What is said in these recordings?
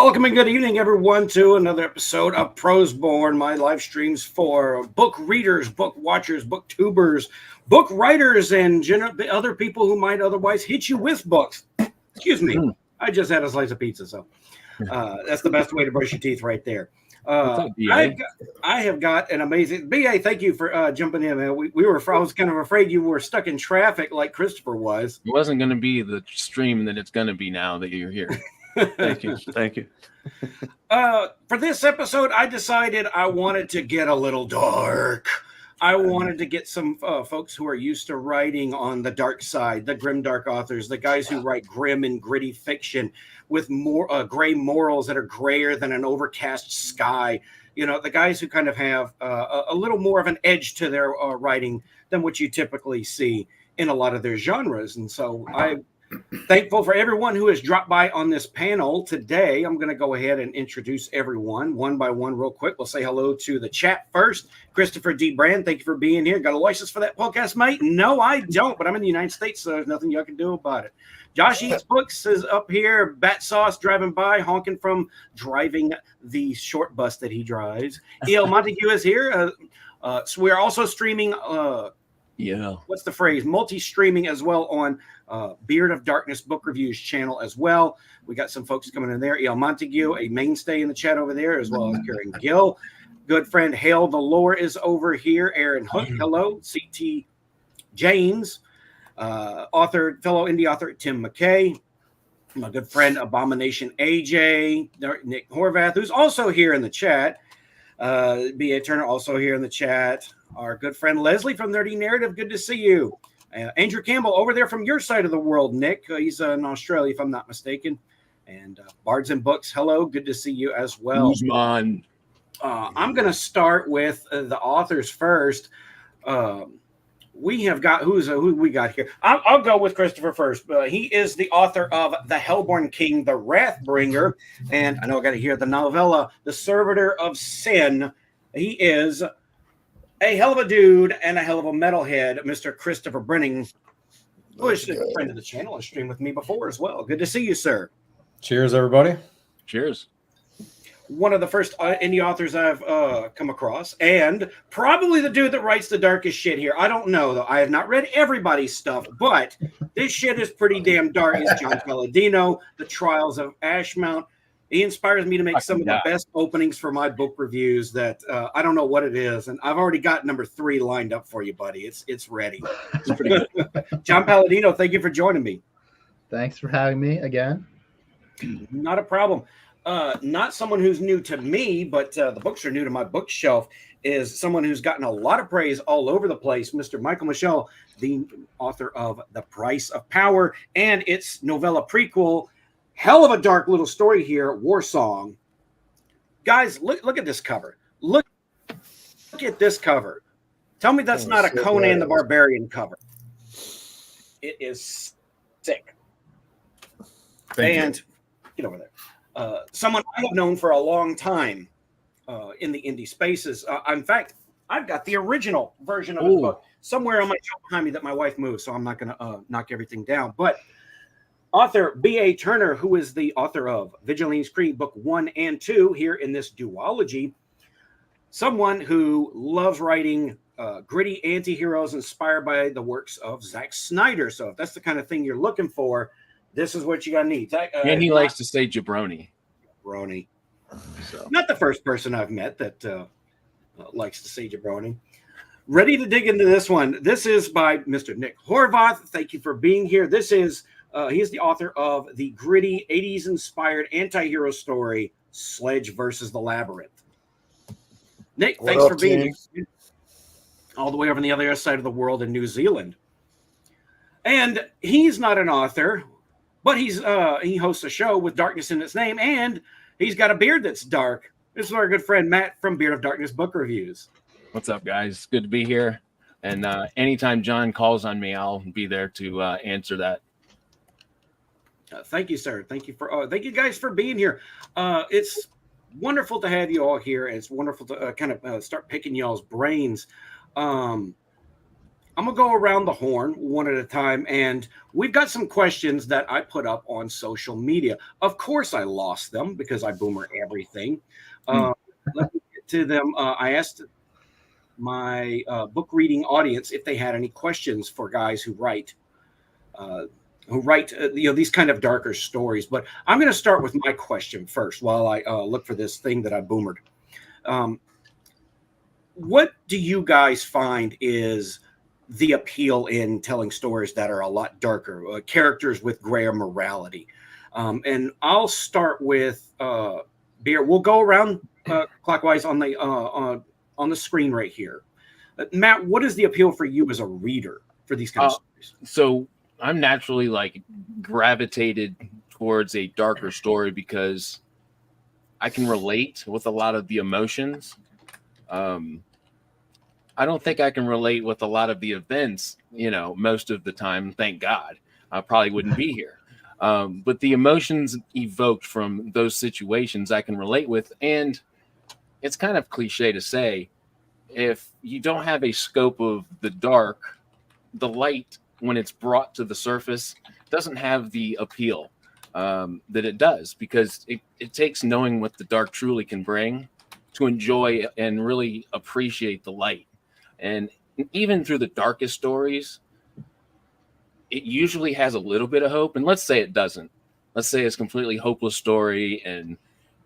welcome and good evening, everyone, to another episode of Proseborn, my live streams for book readers, book watchers, booktubers, book writers, and other people who might otherwise hit you with books. Excuse me, I just had a slice of pizza, so that's the best way to brush your teeth right there. What's up, BA? I have got an amazing BA. Thank you for jumping in. Man. I was kind of afraid you were stuck in traffic like Christopher was. It wasn't going to be the stream that it's going to be now that you're here. Thank you. Thank you. For this episode, I decided I wanted to get a little dark. I wanted to get some folks who are used to writing on the dark side, the Grimdark authors, the guys who write grim and gritty fiction with more gray morals that are grayer than an overcast sky. You know, the guys who kind of have a little more of an edge to their writing than what you typically see in a lot of their genres. And so I'm thankful for everyone who has dropped by on this panel today. I'm going to go ahead and introduce everyone one by one real quick. We'll say hello to the chat first. Christopher D. Brand, thank you for being here. Got a license for that podcast, mate? No, I don't, but I'm in the United States, so there's nothing y'all can do about it. Josh Eats Books is up here. Bat Sauce driving by, honking from driving the short bus that he drives. E.L. Montague is here. So we're also streaming what's the phrase? Multi-streaming as well on Beard of Darkness Book Reviews channel as well. We got some folks coming in there. El Montague, a mainstay in the chat over there, as well as Karen Gill. Good friend Hail the Lore is over here. Aaron Hook, hello. C.T. James, fellow indie author Tim McKay. My good friend Abomination AJ, Nick Horvath, who's also here in the chat. B.A. Turner also here in the chat. Our good friend Leslie from Nerdy Narrative, good to see you. Andrew Campbell over there from your side of the world, Nick. He's in Australia, if I'm not mistaken. And Bards and Books, hello, good to see you as well. Guzman. I'm going to start with the authors first. We have got who we got here. I'll go with Christopher first. He is the author of The Hellborn King, The Wrathbringer, and I know I got to hear the novella, The Servitor of Sin. He is a hell of a dude and a hell of a metalhead, Mr. Christopher Brenning, who is a friend of the channel and streamed with me before as well. Good to see you, sir. Cheers, everybody. Cheers. One of the first indie authors I've come across, and probably the dude that writes the darkest shit here. I don't know, though. I have not read everybody's stuff, but this shit is pretty damn dark. It's John Palladino, The Trials of Ashmount. He inspires me to make some of the best openings for my book reviews that I don't know what it is. And I've already got number 3 lined up for you, buddy. It's ready. It's pretty good. John Palladino, thank you for joining me. Thanks for having me again. Not a problem. Not someone who's new to me, but the books are new to my bookshelf, is someone who's gotten a lot of praise all over the place, Mr. Michael Michel, the author of The Price of Power and its novella prequel. Hell of a dark little story here, War Song. Guys, look at this cover. Look at this cover. Tell me that's not a Conan the Barbarian cover. It is sick. Get over there. Someone I have known for a long time in the indie spaces. In fact, I've got the original version of the book somewhere on my shelf behind me that my wife moved, so I'm not going to knock everything down. But author B.A. Turner, who is the author of Vigilante's Creed Book 1 and 2 here in this duology, someone who loves writing gritty anti-heroes inspired by the works of Zack Snyder. So if that's the kind of thing you're looking for, this is what you got to need. And he likes to say jabroni. Jabroni. So. Not the first person I've met that likes to say jabroni. Ready to dig into this one. This is by Mr. Nick Horvath. Thank you for being here. This is he's the author of the gritty 80s inspired anti-hero story Sledge versus the Labyrinth. Nick, thanks for being here. All the way over on the other side of the world in New Zealand. And he's not an author, but he hosts a show with darkness in its name, and he's got a beard that's dark. This is our good friend Matt from Beard of Darkness Book Reviews. What's up, guys? Good to be here. And anytime John calls on me, I'll be there to answer that. Thank you, sir. Thank you guys for being here. It's wonderful to have you all here. It's wonderful to kind of start picking y'all's brains. I'm gonna go around the horn one at a time, and we've got some questions that I put up on social media. Of course, I lost them because I boomer everything. Let me get to them. I asked my book reading audience if they had any questions for guys who write these kind of darker stories. But I'm going to start with my question first while I look for this thing that I boomered. What do you guys find is the appeal in telling stories that are a lot darker, characters with grayer morality? And I'll start with Beer. We'll go around clockwise on the screen right here. Matt, what is the appeal for you as a reader for these kind of stories? So I'm naturally like gravitated towards a darker story because I can relate with a lot of the emotions. I don't think I can relate with a lot of the events, most of the time. Thank God. I probably wouldn't be here. But the emotions evoked from those situations I can relate with. And it's kind of cliche to say, if you don't have a scope of the dark, the light, when it's brought to the surface, doesn't have the appeal that it does, because it takes knowing what the dark truly can bring to enjoy and really appreciate the light. And even through the darkest stories, it usually has a little bit of hope. And let's say it doesn't. Let's say it's a completely hopeless story and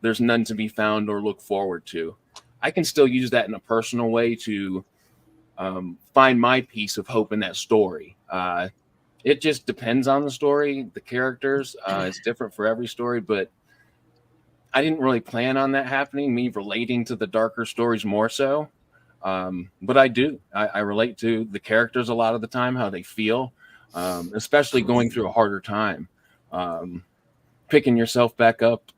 there's none to be found or look forward to. I can still use that in a personal way to find my piece of hope in that story. It just depends on the story, the characters. It's different for every story, but I didn't really plan on that happening, me relating to the darker stories more so. But I do. I relate to the characters a lot of the time, how they feel, especially going through a harder time. Picking yourself back up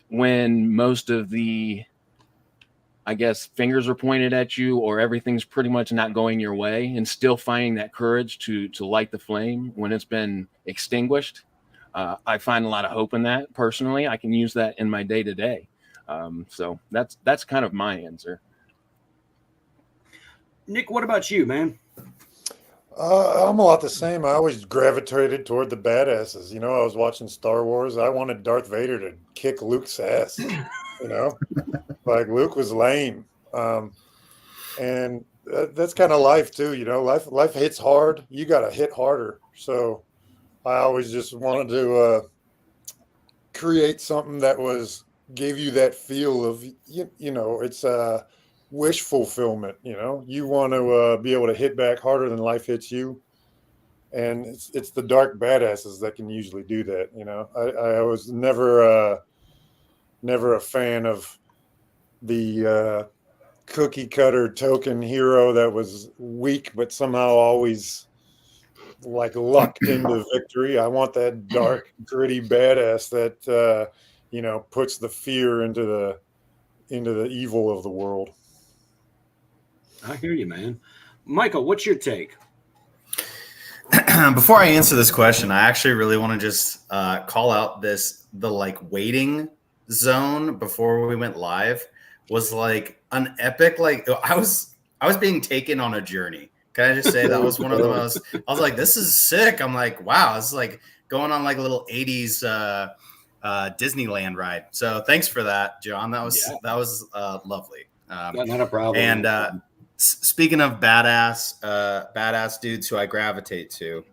when most of the, I guess, fingers are pointed at you or everything's pretty much not going your way, and still finding that courage to light the flame when it's been extinguished. I find a lot of hope in that personally. I can use that in my day-to-day. So that's kind of my answer. Nick, what about you, man? I'm a lot the same. I always gravitated toward the badasses. I was watching Star Wars. I wanted Darth Vader to kick Luke's ass. Like Luke was lame. And that's kind of life too. Life hits hard. You got to hit harder. So I always just wanted to create something that gave you that feel of, it's wish fulfillment. You want to be able to hit back harder than life hits you. And it's the dark badasses that can usually do that. I was never a fan of the cookie cutter token hero that was weak, but somehow always like lucked into victory. I want that dark, gritty badass that, puts the fear into the evil of the world. I hear you, man. Michael, what's your take? Before I answer this question, I actually really want to just call out the waiting zone before we went live was like an epic, I was being taken on a journey. Can I just say that was one of the most, I was like, this is sick. I'm like, wow, it's like going on like a little 80s Disneyland ride. So thanks for that, John. That was lovely. Not a problem. And speaking of badass dudes who I gravitate to,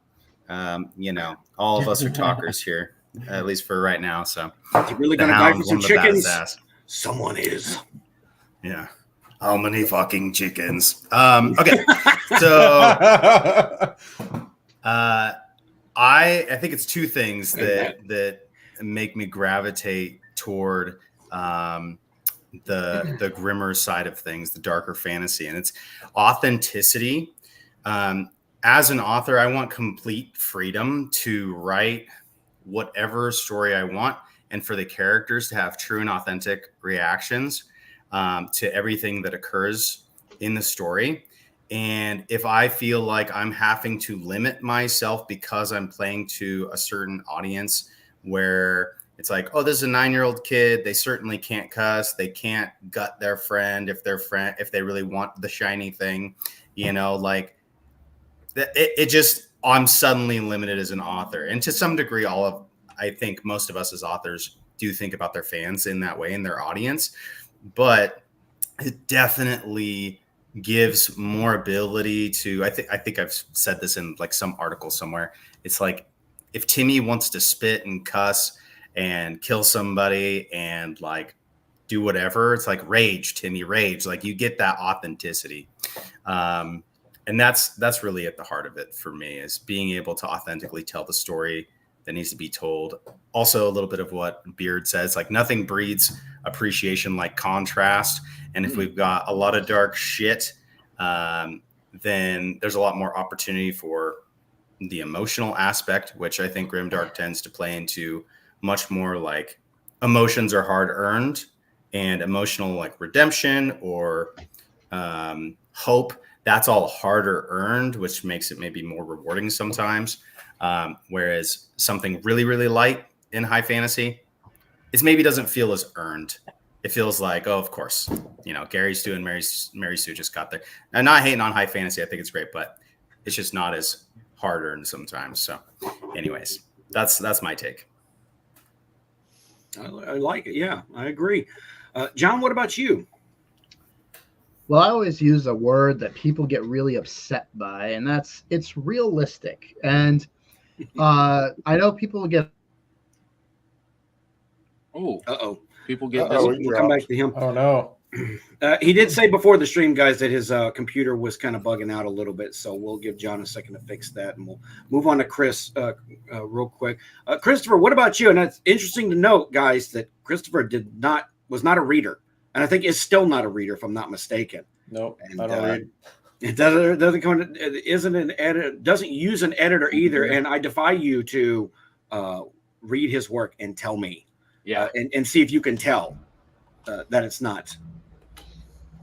all of us are talkers here, at least for right now. So you really gonna die for some chickens? Someone is. Yeah. How many fucking chickens? Okay. So I think it's two things that make me gravitate toward the grimmer side of things, the darker fantasy, and it's authenticity. As an author, I want complete freedom to write whatever story I want, and for the characters to have true and authentic reactions to everything that occurs in the story. And if I feel like I'm having to limit myself because I'm playing to a certain audience where it's like, oh, this is a 9-year-old kid, they certainly can't cuss, they can't gut their friend if they really want the shiny thing, it just, I'm suddenly limited as an author. And to some degree, I think most of us as authors do think about their fans in that way, in their audience, but it definitely gives more ability to, I think I've said this in like some article somewhere. It's like, if Timmy wants to spit and cuss and kill somebody and like do whatever, it's like rage, Timmy, rage. Like you get that authenticity. And that's really at the heart of it for me, is being able to authentically tell the story that needs to be told. Also, a little bit of what Beard says, like nothing breeds appreciation like contrast. And if we've got a lot of dark shit, then there's a lot more opportunity for the emotional aspect, which I think Grimdark tends to play into much more. Like emotions are hard earned, and emotional like redemption or hope, that's all harder earned, which makes it maybe more rewarding sometimes. Whereas something really, really light in high fantasy, it maybe doesn't feel as earned. It feels like, oh, of course, Gary Stu and Mary Sue just got there. I'm not hating on high fantasy. I think it's great, but it's just not as hard earned sometimes. So anyways, that's my take. I like it. Yeah, I agree. John, what about you? Well, I always use a word that people get really upset by, and it's realistic. And I know people get. Oh, people get Uh-oh, this. he We'll come back dropped. to him. Oh no. He did say before the stream, guys, that his computer was kind of bugging out a little bit. So we'll give John a second to fix that, and we'll move on to Chris real quick. Christopher, what about you? And it's interesting to note, guys, that Christopher was not a reader, and I think is still not a reader, if I'm not mistaken. Nope, And, I don't read. It doesn't come. It isn't an edit. Doesn't use an editor either. And I defy you to read his work and tell me, and see if you can tell that it's not.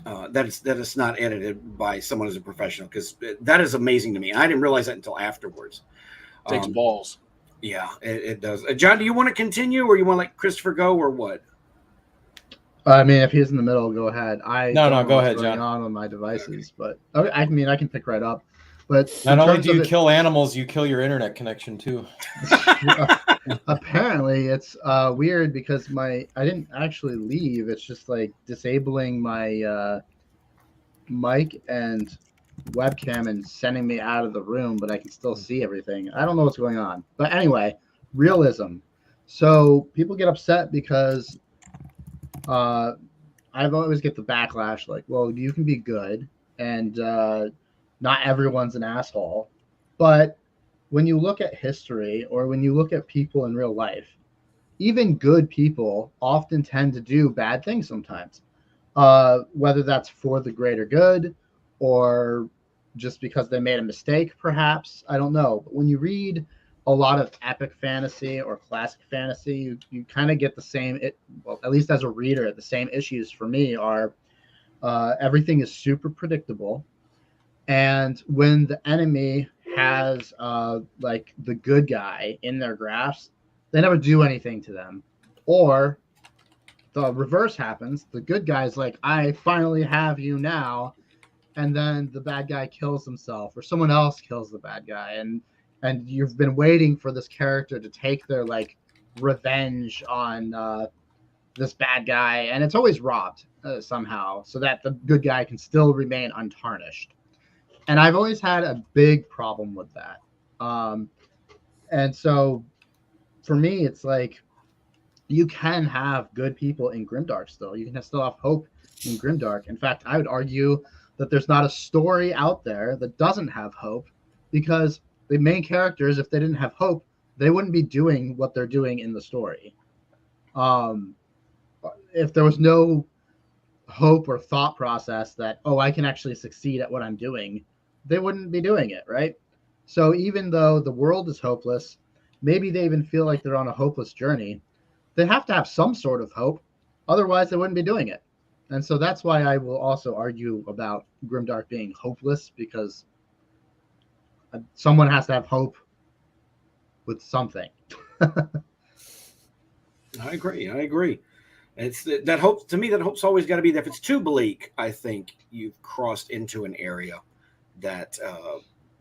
That it's not edited by someone who's a professional, because that is amazing to me. I didn't realize that until afterwards. Takes balls. Yeah, it does. John, do you want to continue, or you want to let Christopher go, or what? I mean, if he's in the middle, go ahead. No, don't know go what's ahead, going John. on my devices, but okay, I mean, I can pick right up. But Not only do you kill animals, you kill your internet connection too. Apparently, it's weird because I didn't actually leave. It's just like disabling my mic and webcam and sending me out of the room, but I can still see everything. I don't know what's going on. But anyway, realism. So people get upset because I always get the backlash like, well, you can be good and not everyone's an asshole. But when you look at history or when you look at people in real life, even good people often tend to do bad things sometimes, whether that's for the greater good or just because they made a mistake, perhaps. I don't know. But when you read a lot of epic fantasy or classic fantasy, you kind of get the same, well, at least as a reader, the same issues for me are everything is super predictable. And when the enemy has like the good guy in their grasp, they never do anything to them. Or the reverse happens. The good guy's like, I finally have you now. And then the bad guy kills himself, or someone else kills the bad guy. And you've been waiting for this character to take their like revenge on this bad guy. And it's always robbed somehow so that the good guy can still remain untarnished. And I've always had a big problem with that. And so for me, it's like you can have good people in Grimdark still. You can still have hope in Grimdark. In fact, I would argue that there's not a story out there that doesn't have hope, because the main characters, if they didn't have hope, they wouldn't be doing what they're doing in the story. If there was no hope or thought process that, oh, I can actually succeed at what I'm doing, they wouldn't be doing it, right? So even though the world is hopeless, maybe they even feel like they're on a hopeless journey, they have to have some sort of hope. Otherwise, they wouldn't be doing it. And so that's why I will also argue about Grimdark being hopeless, because someone has to have hope with something. I agree. It's that hope, to me, that hope's always got to be there. If it's too bleak, I think you've crossed into an area that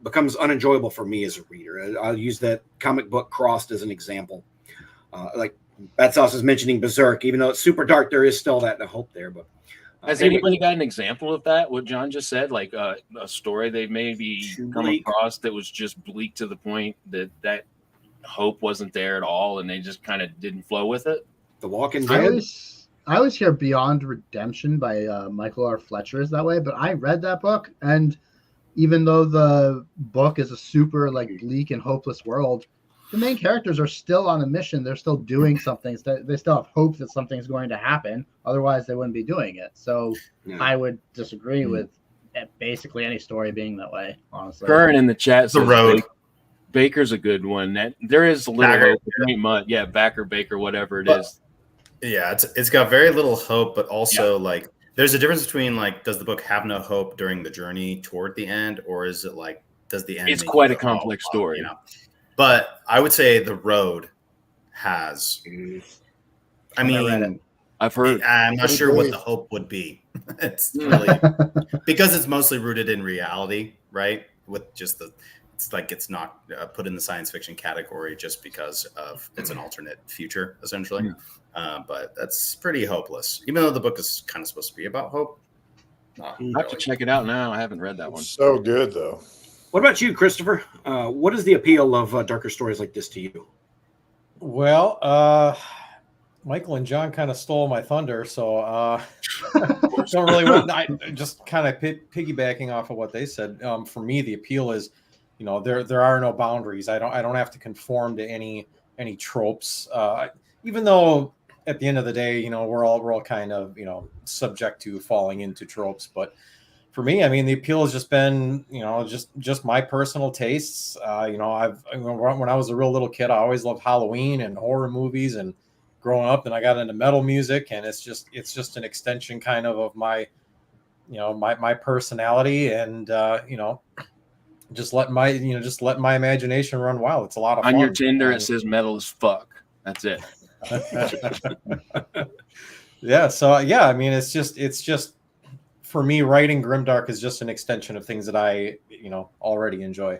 becomes unenjoyable for me as a reader. I'll use that comic book Crossed as an example. Like Bad Sauce is mentioning Berserk, even though it's super dark, there is still that hope there. But has anybody got an example of that? What John just said, like a story they maybe come across that was just bleak to the point that hope wasn't there at all, and they just kind of didn't flow with it? The Walking Dead. I always hear Beyond Redemption by Michael R. Fletcher is that way, but I read that book, and even though the book is a super like bleak and hopeless world, the main characters are still on a mission. They're still doing something. They still have hope that something's going to happen. Otherwise, they wouldn't be doing it. So I would disagree with basically any story being that way, honestly. Curran in the chat says The Road. Baker's a good one. That there is a little Backer. hope. Ain't much. Yeah, Baker, whatever it is. Yeah, it's got very little hope, but also like there's a difference between like, does the book have no hope during the journey toward the end, or is it like, does the end? It's quite a complex story, you know. But I would say The Road has. I mean, I've heard. I'm not sure what the hope would be. It's really because it's mostly rooted in reality, right? With just it's like it's not put in the science fiction category just because of it's an alternate future, essentially. But that's pretty hopeless, even though the book is kind of supposed to be about hope. I have to check it out now. I haven't read that one. So good, though. What about you, Christopher? What is the appeal of darker stories like this to you? Well, Michael and John kind of stole my thunder, so don't really want. I just kind of piggybacking off of what they said. For me, the appeal is, there are no boundaries. I don't have to conform to any tropes. Even though at the end of the day, we're all kind of subject to falling into tropes, but. For me, I mean, the appeal has just been, just my personal tastes. When I was a real little kid, I always loved Halloween and horror movies, and growing up, then I got into metal music, and it's just an extension kind of my, my personality, and just let my imagination run wild. It's a lot of fun. On your Tinder, it says metal as fuck. That's it. Yeah. So yeah, I mean, it's just. For me, writing Grimdark is just an extension of things that I, already enjoy.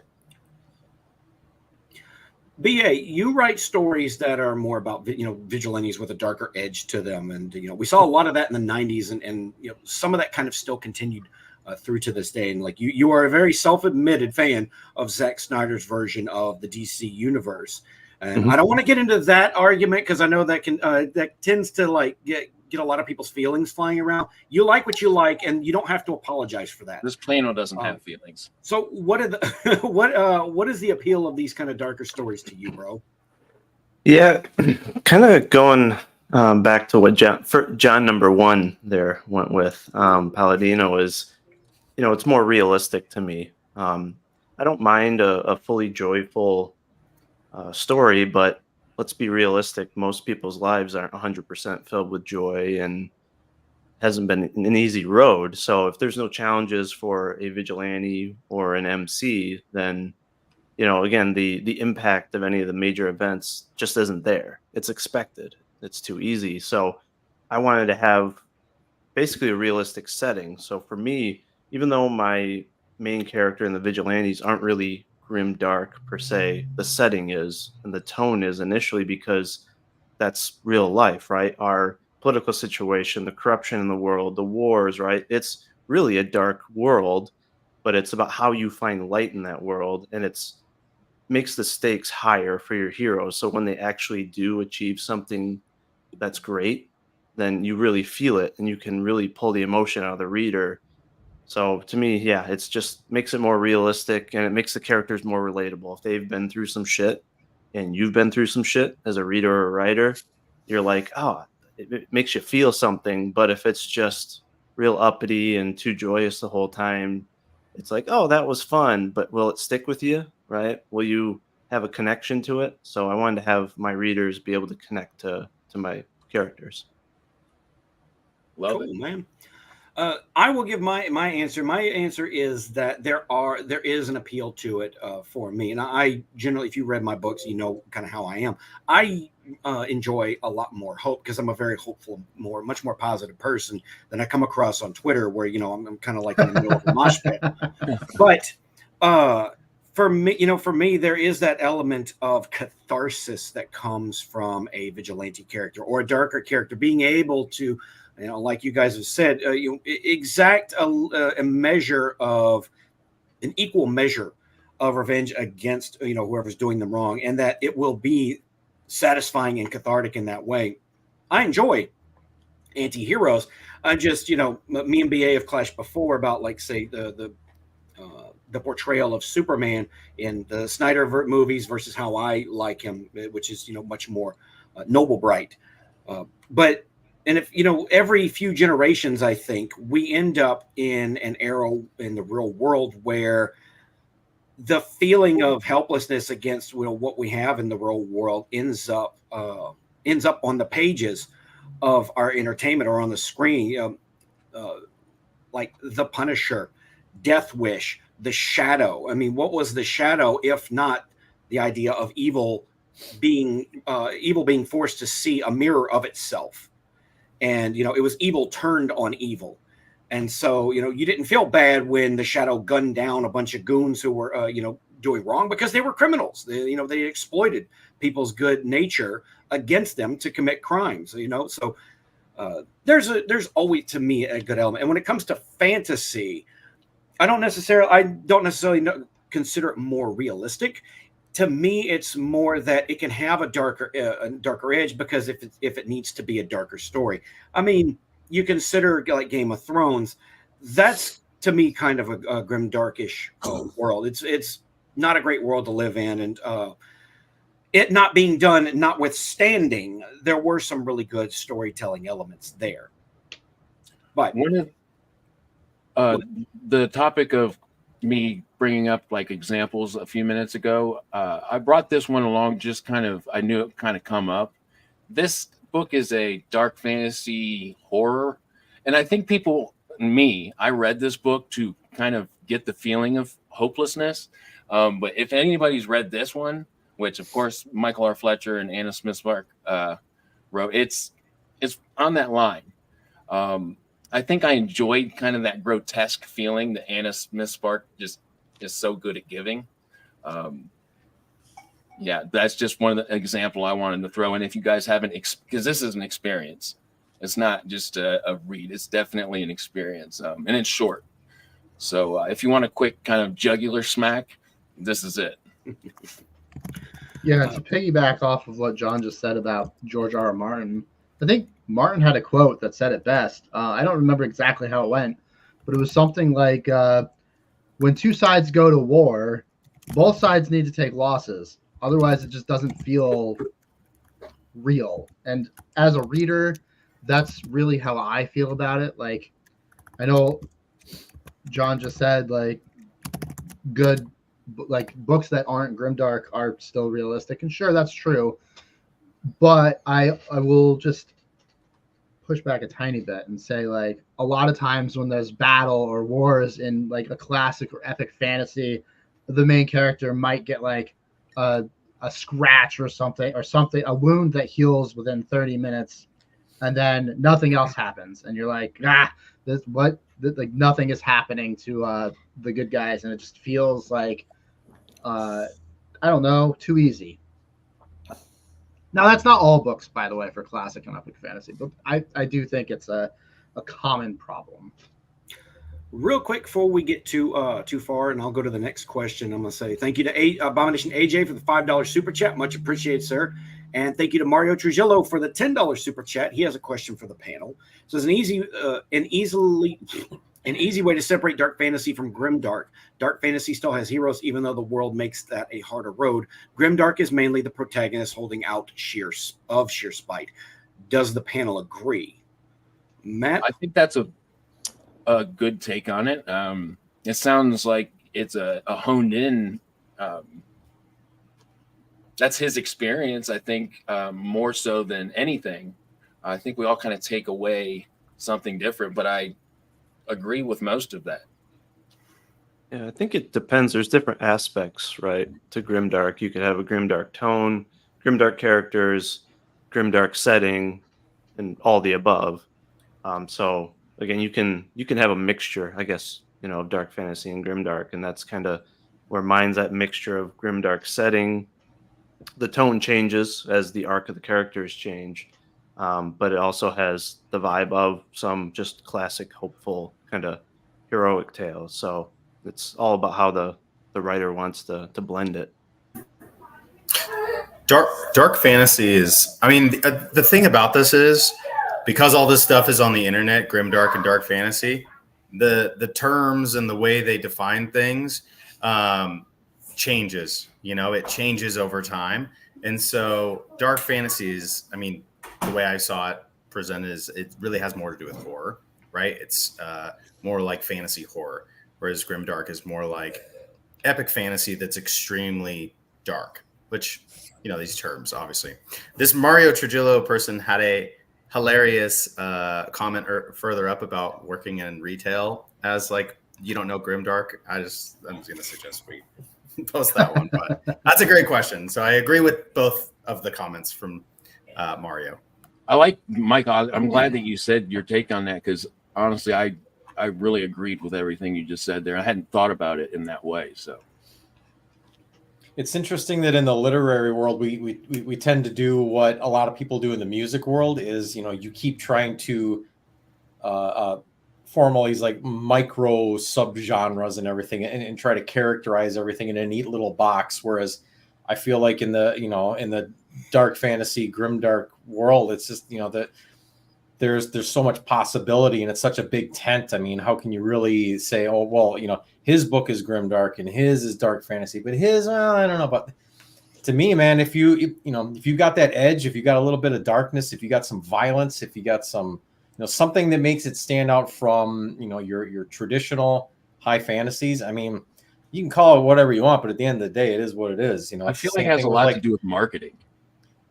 BA, you write stories that are more about, vigilantes with a darker edge to them. And, we saw a lot of that in the 90s and some of that kind of still continued through to this day. And like you are a very self-admitted fan of Zack Snyder's version of the DC universe. And I don't want to get into that argument because I know that that tends to like get a lot of people's feelings flying around. You like what you like, and you don't have to apologize for that. This Plano doesn't have feelings. So what what is the appeal of these kind of darker stories to you, bro? Yeah, kind of going back to what John number one there went with. Palladino is, it's more realistic to me. I don't mind a fully joyful story, but let's be realistic. Most people's lives aren't 100% filled with joy and hasn't been an easy road. So if there's no challenges for a vigilante or an MC, then, again, the impact of any of the major events just isn't there. It's expected. It's too easy. So I wanted to have basically a realistic setting. So for me, even though my main character and the vigilantes aren't really Grimdark per se, the setting is and the tone is initially because that's real life, right? Our political situation, the corruption in the world, the wars, right? It's really a dark world, but it's about how you find light in that world, and it's makes the stakes higher for your heroes. So when they actually do achieve something that's great, then you really feel it and you can really pull the emotion out of the reader. So to me, yeah, it's just makes it more realistic and it makes the characters more relatable. If they've been through some shit and you've been through some shit as a reader or a writer, you're like, oh, it makes you feel something. But if it's just real uppity and too joyous the whole time, it's like, oh, that was fun, but will it stick with you, right? Will you have a connection to it? So I wanted to have my readers be able to connect to my characters. Love it, it, man. I will give my answer. My answer is that there is an appeal to it for me. And I generally, if you read my books, you know kind of how I am. I enjoy a lot more hope because I'm a very hopeful, much more positive person than I come across on Twitter where, I'm kind of like in the middle of a mosh pit. But for me, there is that element of catharsis that comes from a vigilante character or a darker character being able to, like you guys have said, exact a measure of an equal measure of revenge against whoever's doing them wrong, and that it will be satisfying and cathartic in that way. I enjoy anti-heroes. I just me and BA have clashed before about, like, say, the portrayal of Superman in the Snyder movies versus how I like him, which is much more noble bright. But and if every few generations, I think we end up in an era in the real world where the feeling of helplessness against what we have in the real world ends up on the pages of our entertainment or on the screen, like The Punisher, Death Wish, The Shadow. I mean, what was The Shadow if not the idea of evil being forced to see a mirror of itself? And it was evil turned on evil. And so, you didn't feel bad when the Shadow gunned down a bunch of goons who were, doing wrong, because they were criminals. They exploited people's good nature against them to commit crimes. So there's always, to me, a good element. And when it comes to fantasy, I don't necessarily consider it more realistic. To me, it's more that it can have a darker edge, because if it needs to be a darker story. I mean, you consider like Game of Thrones. That's, to me, kind of a grim, darkish world. It's not a great world to live in, and it not being done, notwithstanding, there were some really good storytelling elements there. But one of the topic of me bringing up like examples a few minutes ago, I brought this one along just I knew it kind of come up. This book is a dark fantasy horror, and I think I read this book to kind of get the feeling of hopelessness. But if anybody's read this one, which of course Michael R. Fletcher and Anna Smith Spark wrote, it's on that line. I think I enjoyed kind of that grotesque feeling that Anna Smith Spark just is so good at giving. Yeah, that's just one of the example I wanted to throw in. If you guys haven't, because this is an experience. It's not just a read. It's definitely an experience, and it's short. So if you want a quick kind of jugular smack, this is it. Yeah, to piggyback off of what John just said about George R. R. Martin, I think Martin had a quote that said it best. I don't remember exactly how it went, but it was something like, when two sides go to war, both sides need to take losses. Otherwise, it just doesn't feel real. And as a reader, that's really how I feel about it. Like, I know John just said, like, good, like, books that aren't grimdark are still realistic. And sure, that's true. But I will just push back a tiny bit and say, like, a lot of times when there's battle or wars in like a classic or epic fantasy, the main character might get like a scratch or something, a wound that heals within 30 minutes, and then nothing else happens, and you're like, like nothing is happening to the good guys, and it just feels like I don't know, too easy. Now, that's not all books, by the way, for classic and epic fantasy, but I do think it's a common problem. Real quick before we get too far, and I'll go to the next question, I'm going to say thank you to Abomination AJ for the $5 super chat. Much appreciated, sir. And thank you to Mario Trujillo for the $10 super chat. He has a question for the panel. So it's an easy way to separate dark fantasy from grimdark. Dark fantasy still has heroes, even though the world makes that a harder road. Grimdark is mainly the protagonist holding out sheer spite. Does the panel agree? Matt? I think that's a good take on it. It sounds like it's a honed in. That's his experience, I think, more so than anything. I think we all kind of take away something different, but I agree with most of that. Yeah, I think it depends. There's different aspects, right, to grimdark. You could have a grimdark tone, grimdark characters, grimdark setting, and all the above. So again, you can have a mixture, I guess, of dark fantasy and grimdark, and that's kind of where mine's that mixture of grimdark setting. The tone changes as the arc of the characters change, but it also has the vibe of some just classic, hopeful kind of heroic tales. So it's all about how the writer wants to blend it. Dark fantasy is, I mean, the thing about this is, because all this stuff is on the internet, grimdark and dark fantasy, the terms and the way they define things changes. You know, it changes over time. And so dark fantasy is, I mean, the way I saw it presented is it really has more to do with horror, right? It's more like fantasy horror, whereas grimdark is more like epic fantasy that's extremely dark, which, you know, these terms, obviously. This Mario Trujillo person had a hilarious comment further up about working in retail as like, you don't know grimdark. I'm just going to suggest we post that one, but that's a great question. So I agree with both of the comments from Mario. I like Mike. I'm glad that you said your take on that, because honestly, I really agreed with everything you just said there. I hadn't thought about it in that way. So it's interesting that in the literary world, we tend to do what a lot of people do in the music world is, you know, you keep trying to form all these like micro subgenres and everything, and try to characterize everything in a neat little box. Whereas I feel like in the dark fantasy, grimdark world, it's just, you know, that there's so much possibility, and it's such a big tent. I mean, how can you really say, oh, well, you know, his book is grimdark and his is dark fantasy, but his, well, I don't know. But to me, man, if you got that edge, if you got a little bit of darkness, if you got some violence, if you got some, you know, something that makes it stand out from, you know, your traditional high fantasies. I mean, you can call it whatever you want, but at the end of the day, it is what it is. You know, I feel like it has a lot to do with marketing.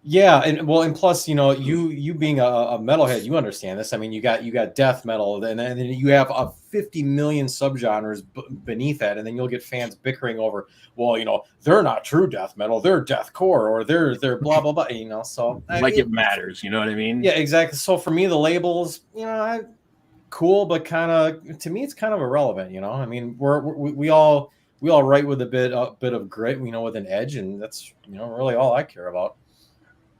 Yeah, and plus, you know, you being a metalhead, you understand this. I mean, you got death metal, and then you have 50 million subgenres beneath that, and then you'll get fans bickering over, well, you know, they're not true death metal, they're deathcore, or they're blah blah blah, you know. So it matters, you know what I mean? Yeah, exactly. So for me, the labels, you know, cool, but kind of, to me, it's kind of irrelevant. You know, I mean, we all write with a bit of grit, you know, with an edge, and that's, you know, really all I care about.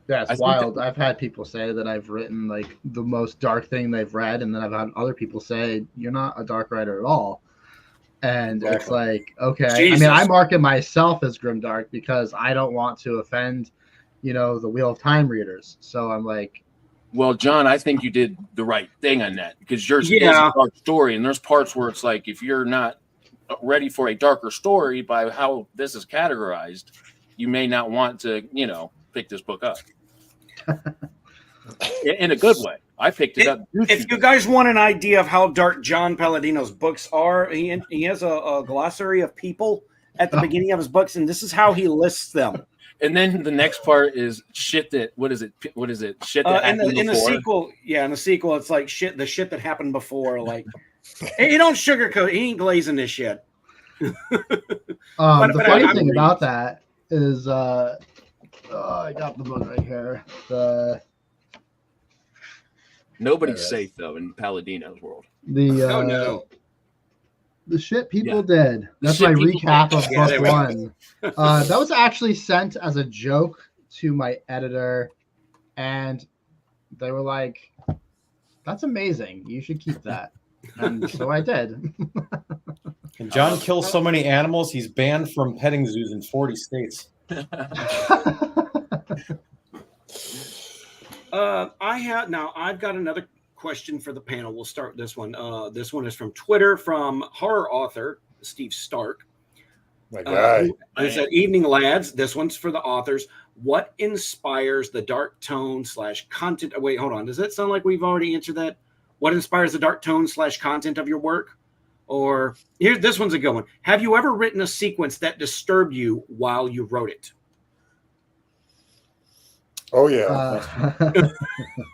Yeah, it's wild. I've had people say that I've written like the most dark thing they've read, and then I've had other people say you're not a dark writer at all. And it's like, okay. Jesus. I mean, I market myself as grimdark because I don't want to offend, you know, the Wheel of Time readers. So I'm like, well, John, I think you did the right thing on that, because yours is a dark story, and there's parts where it's like, if you're not ready for a darker story by how this is categorized, you may not want to, you know, pick this book up. In a good way. I picked it up. If you guys want an idea of how dark John Palladino's books are, he has a glossary of people at the beginning of his books, and this is how he lists them. And then the next part is shit that what is it? Shit that happened before. In the sequel, in the sequel, it's like the shit that happened before. Like, hey, you don't sugarcoat. He ain't glazing this shit. The funny thing about that is, I got the book right here. Nobody's safe though in Palladino's world. The shit people did. That's my recap of book one. That was actually sent as a joke to my editor, and they were like, "That's amazing. You should keep that." And so I did. And John kills so many animals, he's banned from petting zoos in 40 states. I've got another question for the panel. We'll start this one. This one is from Twitter from horror author Steve Stark. My guy. Who said, "Evening, lads. This one's for the authors. What inspires the dark tone / content?" Oh, wait, hold on. Does that sound like we've already answered that? What inspires the dark tone / content of your work? Or this one's a good one. Have you ever written a sequence that disturbed you while you wrote it? Oh yeah,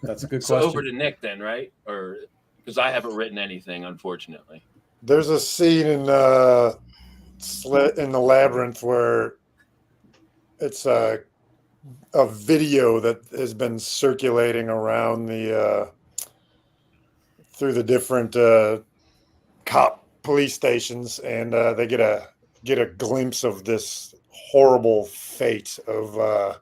that's a good question. So over to Nick then, right? Or because I haven't written anything, unfortunately. There's a scene in the Labyrinth where it's a video that has been circulating around through the different police stations, and they get a get a glimpse of this horrible fate of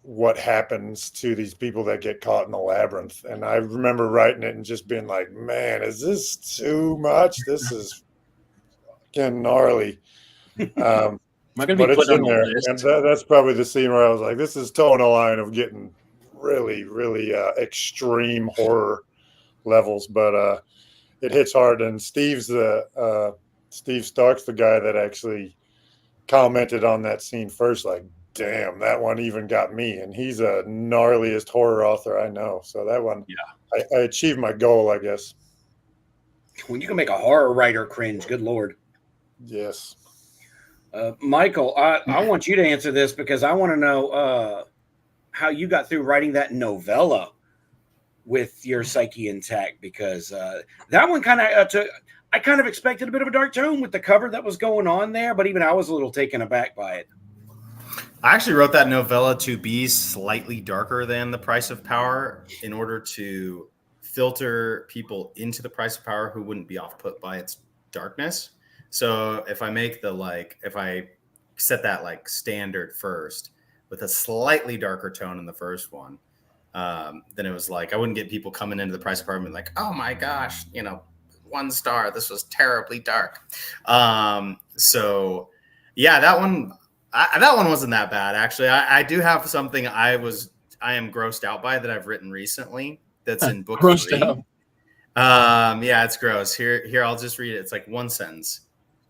what happens to these people that get caught in the labyrinth. And I remember writing it and just being like, man, is this too much? This is fucking gnarly. Am I going to But be it's put on in a there. list? And that's probably the scene where I was like, this is towing a line of getting really, really extreme horror levels. But it hits hard. And Steve Stark's the guy that actually commented on that scene first, like, damn, that one even got me. And he's a gnarliest horror author I know. So that one, yeah, I achieved my goal, I guess. When you can make a horror writer cringe, good Lord. Yes. Michael, I want you to answer this because I want to know how you got through writing that novella with your psyche intact, because that one kind of I kind of expected a bit of a dark tone with the cover that was going on there, but even I was a little taken aback by it. I actually wrote that novella to be slightly darker than The Price of Power in order to filter people into The Price of Power who wouldn't be off put by its darkness. So if I set that like standard first with a slightly darker tone in the first one, then it was like I wouldn't get people coming into The Price of Power and be like, oh my gosh, 1 star, this was terribly dark. So yeah, that one wasn't that bad, actually. I do have something I am grossed out by that I've written recently that's in book 3. Yeah, it's gross. Here, I'll just read it. It's like one sentence.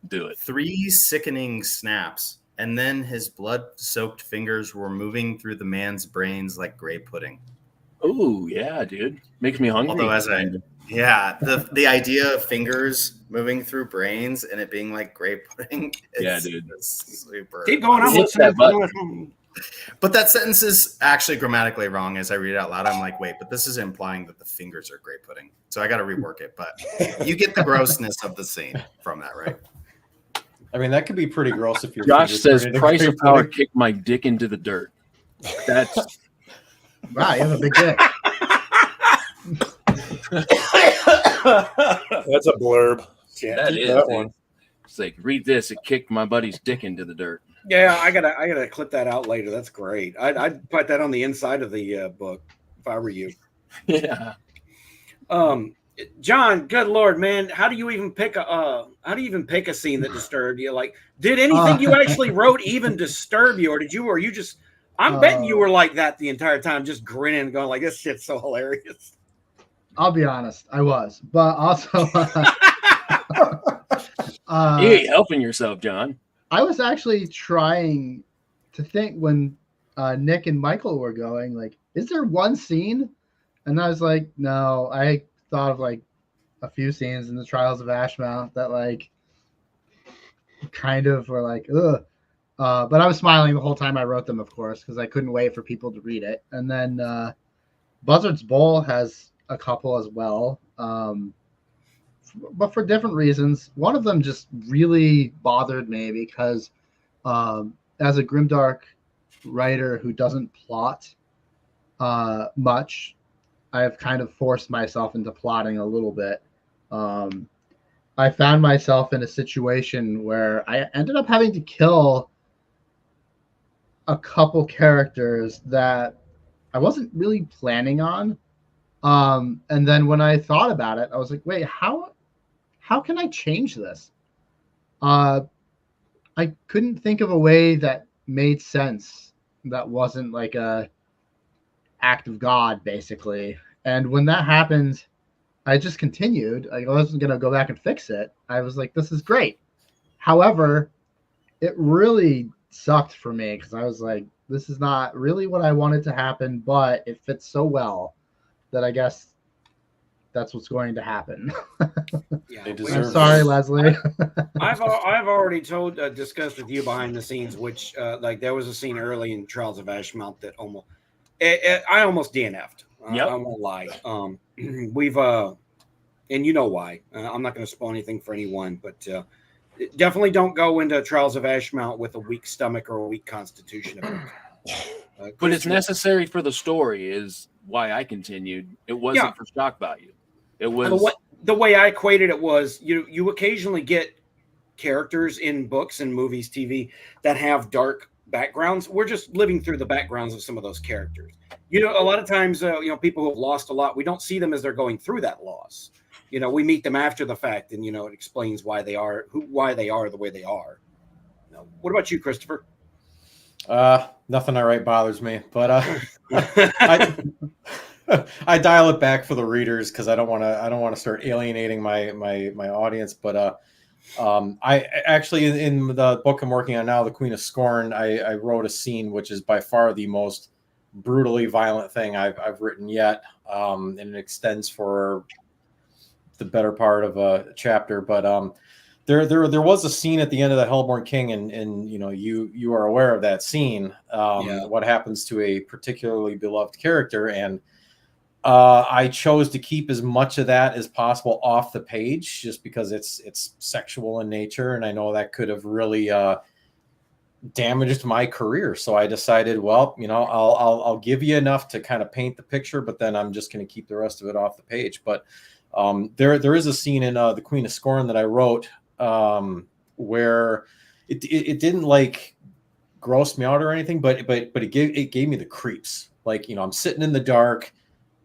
Do it. 3 sickening snaps, and then his blood-soaked fingers were moving through the man's brains like gray pudding. Oh, yeah, dude. Makes me hungry. Although the idea of fingers moving through brains and it being like gray pudding. Dude. Super. Keep going. I'm listening. But that sentence is actually grammatically wrong as I read it out loud. I'm like, wait, but this is implying that the fingers are gray pudding. So I got to rework it. But you get the grossness of the scene from that, right? I mean, that could be pretty gross if you're. Josh says, "Price of Power kicked my dick into the dirt." That's wow. You have a big dick. That's a blurb. Yeah, that is that one. It's like, read this. It kicked my buddy's dick into the dirt. Yeah, I gotta clip that out later. That's great. I'd put that on the inside of the book if I were you. Yeah. John, good Lord, man, how do you even pick a scene that disturbed you? Like, did anything you actually wrote even disturb you, or you just? I'm betting you were like that the entire time, just grinning, going like, "This shit's so hilarious." I'll be honest, I was, but also You ain't helping yourself, John. I was actually trying to think when Nick and Michael were going, like, is there one scene? And I was like, no. I thought of like a few scenes in the Trials of Ashmount that like kind of were like, ugh. But I was smiling the whole time I wrote them, of course, because I couldn't wait for people to read it. And then Buzzard's Bowl has a couple as well. But for different reasons. One of them just really bothered me because as a Grimdark writer who doesn't plot much, I've kind of forced myself into plotting a little bit. I found myself in a situation where I ended up having to kill a couple characters that I wasn't really planning on. And then when I thought about it, I was like, wait, how can I change this? I couldn't think of a way that made sense that wasn't like a act of God, basically. And when that happened, I just continued. I wasn't going to go back and fix it. I was like, this is great. However, it really sucked for me because I was like, this is not really what I wanted to happen, but it fits so well that I guess that's what's going to happen. Yeah, deserve I'm sorry, Leslie. I've already discussed with you behind the scenes, which like there was a scene early in Trials of Ashmount that I almost DNF'd. Yep. I won't lie. We've and you know why. I'm not going to spoil anything for anyone, but definitely don't go into Trials of Ashmount with a weak stomach or a weak constitution. But it's necessary for the story is why I continued. It wasn't for shock value. It was the way I equated it was you occasionally get characters in books and movies, TV that have dark backgrounds. We're just living through the backgrounds of some of those characters. A lot of times, people who have lost a lot, we don't see them as they're going through that loss. We meet them after the fact, and it explains why they are the way they are. What about you, Christopher? Nothing I write bothers me, but I dial it back for the readers because I don't want to start alienating my audience. But I actually, in the book I'm working on now, The Queen of Scorn, I wrote a scene which is by far the most brutally violent thing I've written yet, and it extends for the better part of a chapter. But there was a scene at the end of the Hellborn King, and you are aware of that scene. What happens to a particularly beloved character, and I chose to keep as much of that as possible off the page, just because it's sexual in nature, and I know that could have really damaged my career. So I decided, well, I'll give you enough to kind of paint the picture, but then I'm just going to keep the rest of it off the page. But there is a scene in The Queen of Scorn that I wrote where it didn't like gross me out or anything, but it gave me the creeps. Like, I'm sitting in the dark,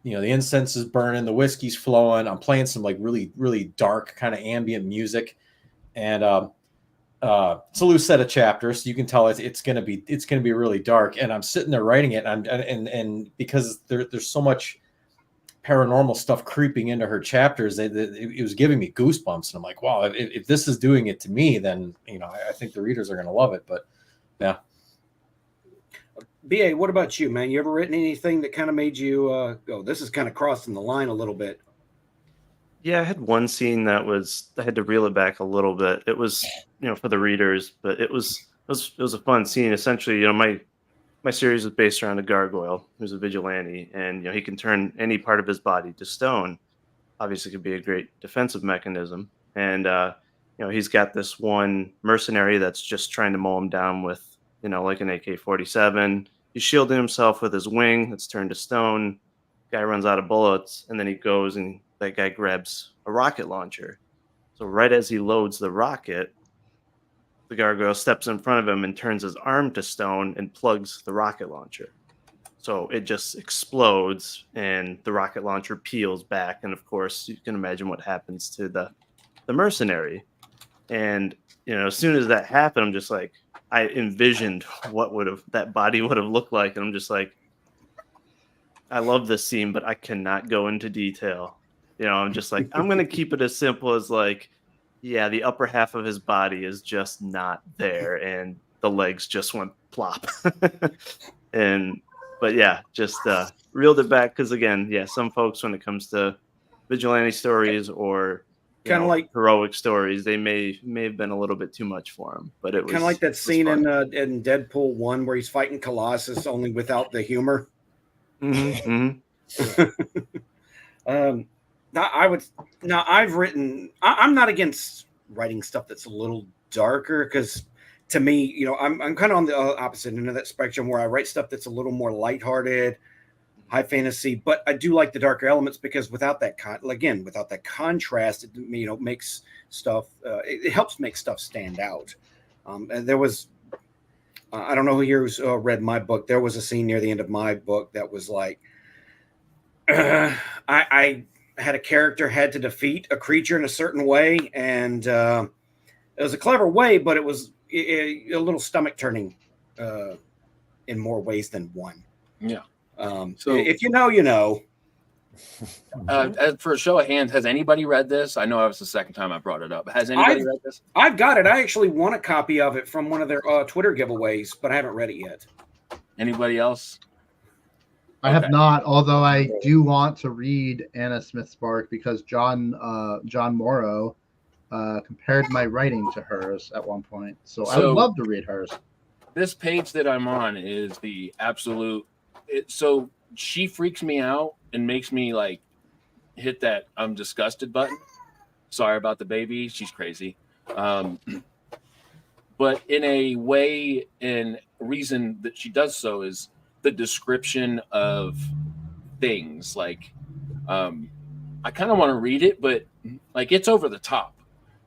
the incense is burning, the whiskey's flowing, I'm playing some like really, really dark kind of ambient music, and it's a loose set of chapters, so you can tell it's gonna be really dark. And I'm sitting there writing it, and because there's so much paranormal stuff creeping into her chapters, it was giving me goosebumps, and I'm like, wow, if this is doing it to me, then I think the readers are gonna love it. But yeah. BA, what about you, man? You ever written anything that kind of made you go, this is kind of crossing the line a little bit? Yeah, I had one scene that I had to reel it back a little bit. It was, for the readers, but it was a fun scene. Essentially, my series is based around a gargoyle who's a vigilante, and he can turn any part of his body to stone. Obviously, could be a great defensive mechanism. And he's got this one mercenary that's just trying to mow him down with like an AK-47. He's shielding himself with his wing that's turned to stone. Guy runs out of bullets, and then he goes and that guy grabs a rocket launcher. So right as he loads the rocket, the gargoyle steps in front of him and turns his arm to stone and plugs the rocket launcher. So it just explodes, and the rocket launcher peels back. And of course, you can imagine what happens to the mercenary. And as soon as that happened, I'm just like, I envisioned what that body would have looked like, and I'm just like, I love this scene, but I cannot go into detail. I'm just like, I'm gonna keep it as simple as like, yeah, the upper half of his body is just not there, and the legs just went plop. But yeah, just reeled it back because again, yeah, some folks, when it comes to vigilante stories or kind of like heroic stories, they may have been a little bit too much for him. But it was kind of like that scene in Deadpool 1 where he's fighting Colossus, only without the humor. Mm-hmm. I've written. I'm not against writing stuff that's a little darker, because to me, I'm kind of on the opposite end of that spectrum, where I write stuff that's a little more lighthearted, high fantasy, but I do like the darker elements, because without that contrast, it makes stuff. It helps make stuff stand out. And there was, I don't know who here who's read my book. There was a scene near the end of my book that was like, I had a character had to defeat a creature in a certain way, and it was a clever way, but it was a little stomach turning in more ways than one. Yeah. So if you know. For a show of hands, has anybody read this? I know it was the second time I brought it up. Has anybody read this? I've got it. I actually won a copy of it from one of their Twitter giveaways, but I haven't read it yet. Anybody else? I have not, although I do want to read Anna Smith Spark, because John Morrow compared my writing to hers at one point. So I would love to read hers. This page that I'm on is the absolute. So she freaks me out and makes me like hit that I'm disgusted button. Sorry about the baby. She's crazy. But in a way and reason that she does so is the description of things. Like, I kind of want to read it, but like it's over the top.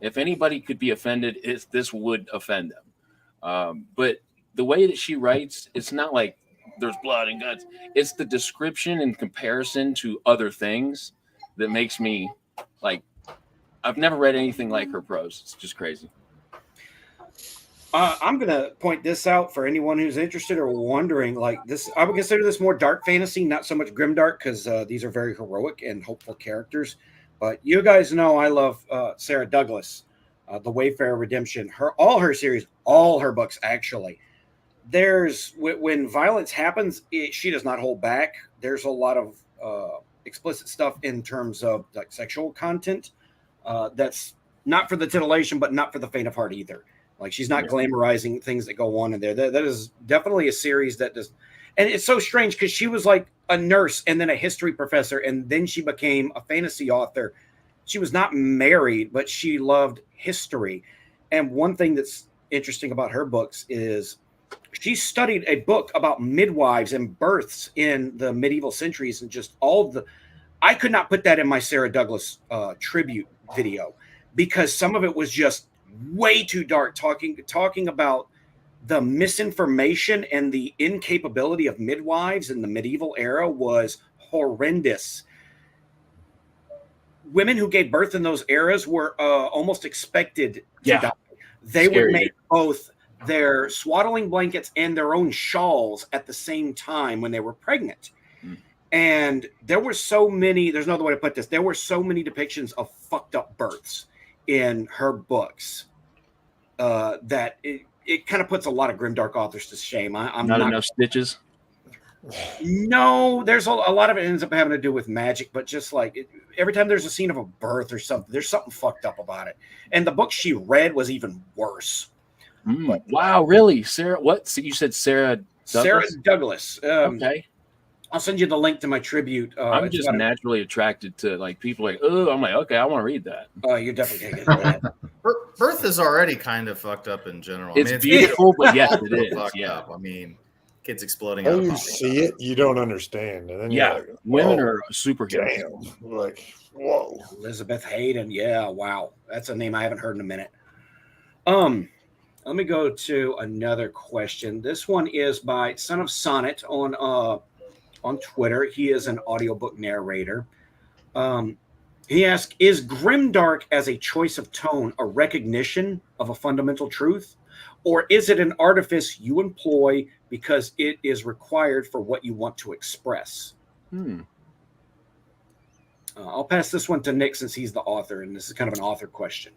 If anybody could be offended, this would offend them. But the way that she writes, it's not like there's blood and guts. It's the description in comparison to other things that makes me like, I've never read anything like her prose. It's just crazy. I'm going to point this out for anyone who's interested or wondering. Like this, I would consider this more dark fantasy, not so much grimdark, because these are very heroic and hopeful characters. But you guys know I love Sarah Douglas, The Wayfarer Redemption, all her series, all her books actually. There's when violence happens, she does not hold back. There's a lot of explicit stuff in terms of like sexual content that's not for the titillation, but not for the faint of heart either. Like she's not glamorizing things that go on in there. That is definitely a series that does, and it's so strange because she was like a nurse and then a history professor, and then she became a fantasy author. She was not married, but she loved history. And one thing that's interesting about her books is she studied a book about midwives and births in the medieval centuries, and just all the. I could not put that in my Sarah Douglas tribute video because some of it was just way too dark, talking about the misinformation and the incapability of midwives in the medieval era was horrendous. Women who gave birth in those eras were almost expected to die. They would make both their swaddling blankets and their own shawls at the same time when they were pregnant. And there were so many, there's no other way to put this, there were so many depictions of fucked up births in her books that it kind of puts a lot of grimdark authors to shame. I'm not enough stitches. No, there's a lot of it ends up having to do with magic, but just like every time there's a scene of a birth or something, there's something fucked up about it. And the book she read was even worse. Wow, really? Sarah, what? So you said Sarah Douglas? Sarah Douglas. Okay. I'll send you the link to my tribute. I'm just naturally attracted to like people like, oh, I'm like, okay, I want to read that. You're definitely gonna get that. Birth is already kind of fucked up in general. It's beautiful, but yes, it is. Yeah. Up. I mean, kids exploding. When you see it, you don't understand. And then yeah, like, women are superheroes. Damn. Like, whoa. Elizabeth Hayden. Yeah, wow. That's a name I haven't heard in a minute. Let me go to another question. This one is by Son of Sonnet on Twitter. He is an audiobook narrator. He asks, is grimdark as a choice of tone a recognition of a fundamental truth? Or is it an artifice you employ because it is required for what you want to express? I'll pass this one to Nick since he's the author, and this is kind of an author question.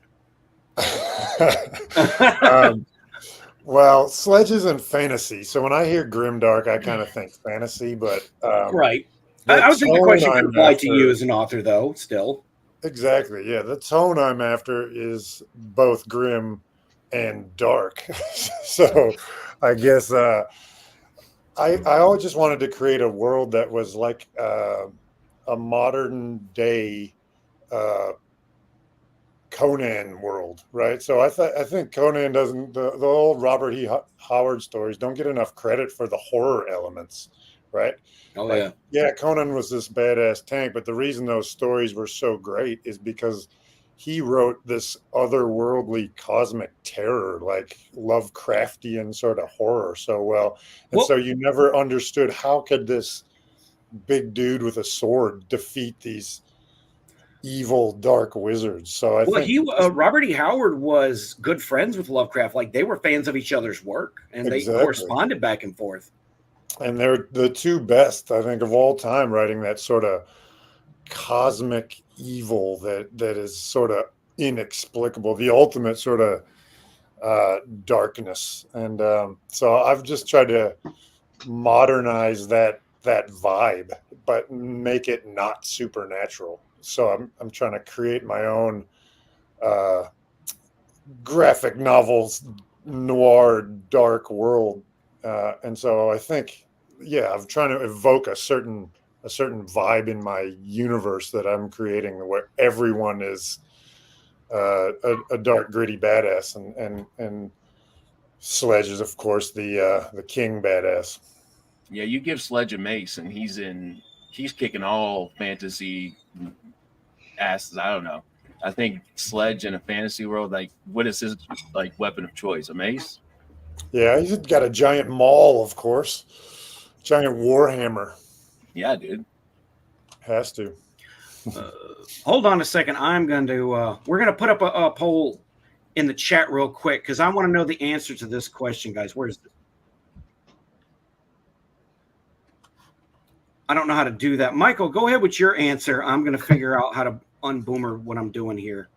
Well, Sledge isn't fantasy, so when I hear grimdark, I kind of think fantasy. But right, I was thinking the question could apply to you as an author, though. Still, exactly, yeah. The tone I'm after is both grim and dark. So, I guess I always just wanted to create a world that was like a modern day Conan world, right? So I think Conan doesn't, the old Robert E. Howard stories don't get enough credit for the horror elements, right? Oh, like, yeah, Conan was this badass tank, but the reason those stories were so great is because he wrote this otherworldly cosmic terror, like Lovecraftian sort of horror so well. And so you never understood how could this big dude with a sword defeat these evil dark wizards. So I think Robert E. Howard was good friends with Lovecraft. Like they were fans of each other's work, and they corresponded back and forth. And they're the two best, I think, of all time, writing that sort of cosmic evil that is sort of inexplicable, the ultimate sort of darkness. And so I've just tried to modernize that vibe, but make it not supernatural. So I'm trying to create my own graphic novels, noir, dark world, and so I think, I'm trying to evoke a certain vibe in my universe that I'm creating, where everyone is a dark, gritty badass, and Sledge is, of course, the king badass. Yeah, you give Sledge a mace, and he's kicking all fantasy asses. I don't know. I think Sledge in a fantasy world, like, what is his like weapon of choice? A mace? Yeah, he's got a giant maul, of course. Giant warhammer. Yeah, dude. Has to. Hold on a second. I'm going to. We're going to put up a poll in the chat real quick because I want to know the answer to this question, guys. Where's this? I don't know how to do that. Michael, go ahead with your answer. I'm going to figure out how to unboomer what I'm doing here.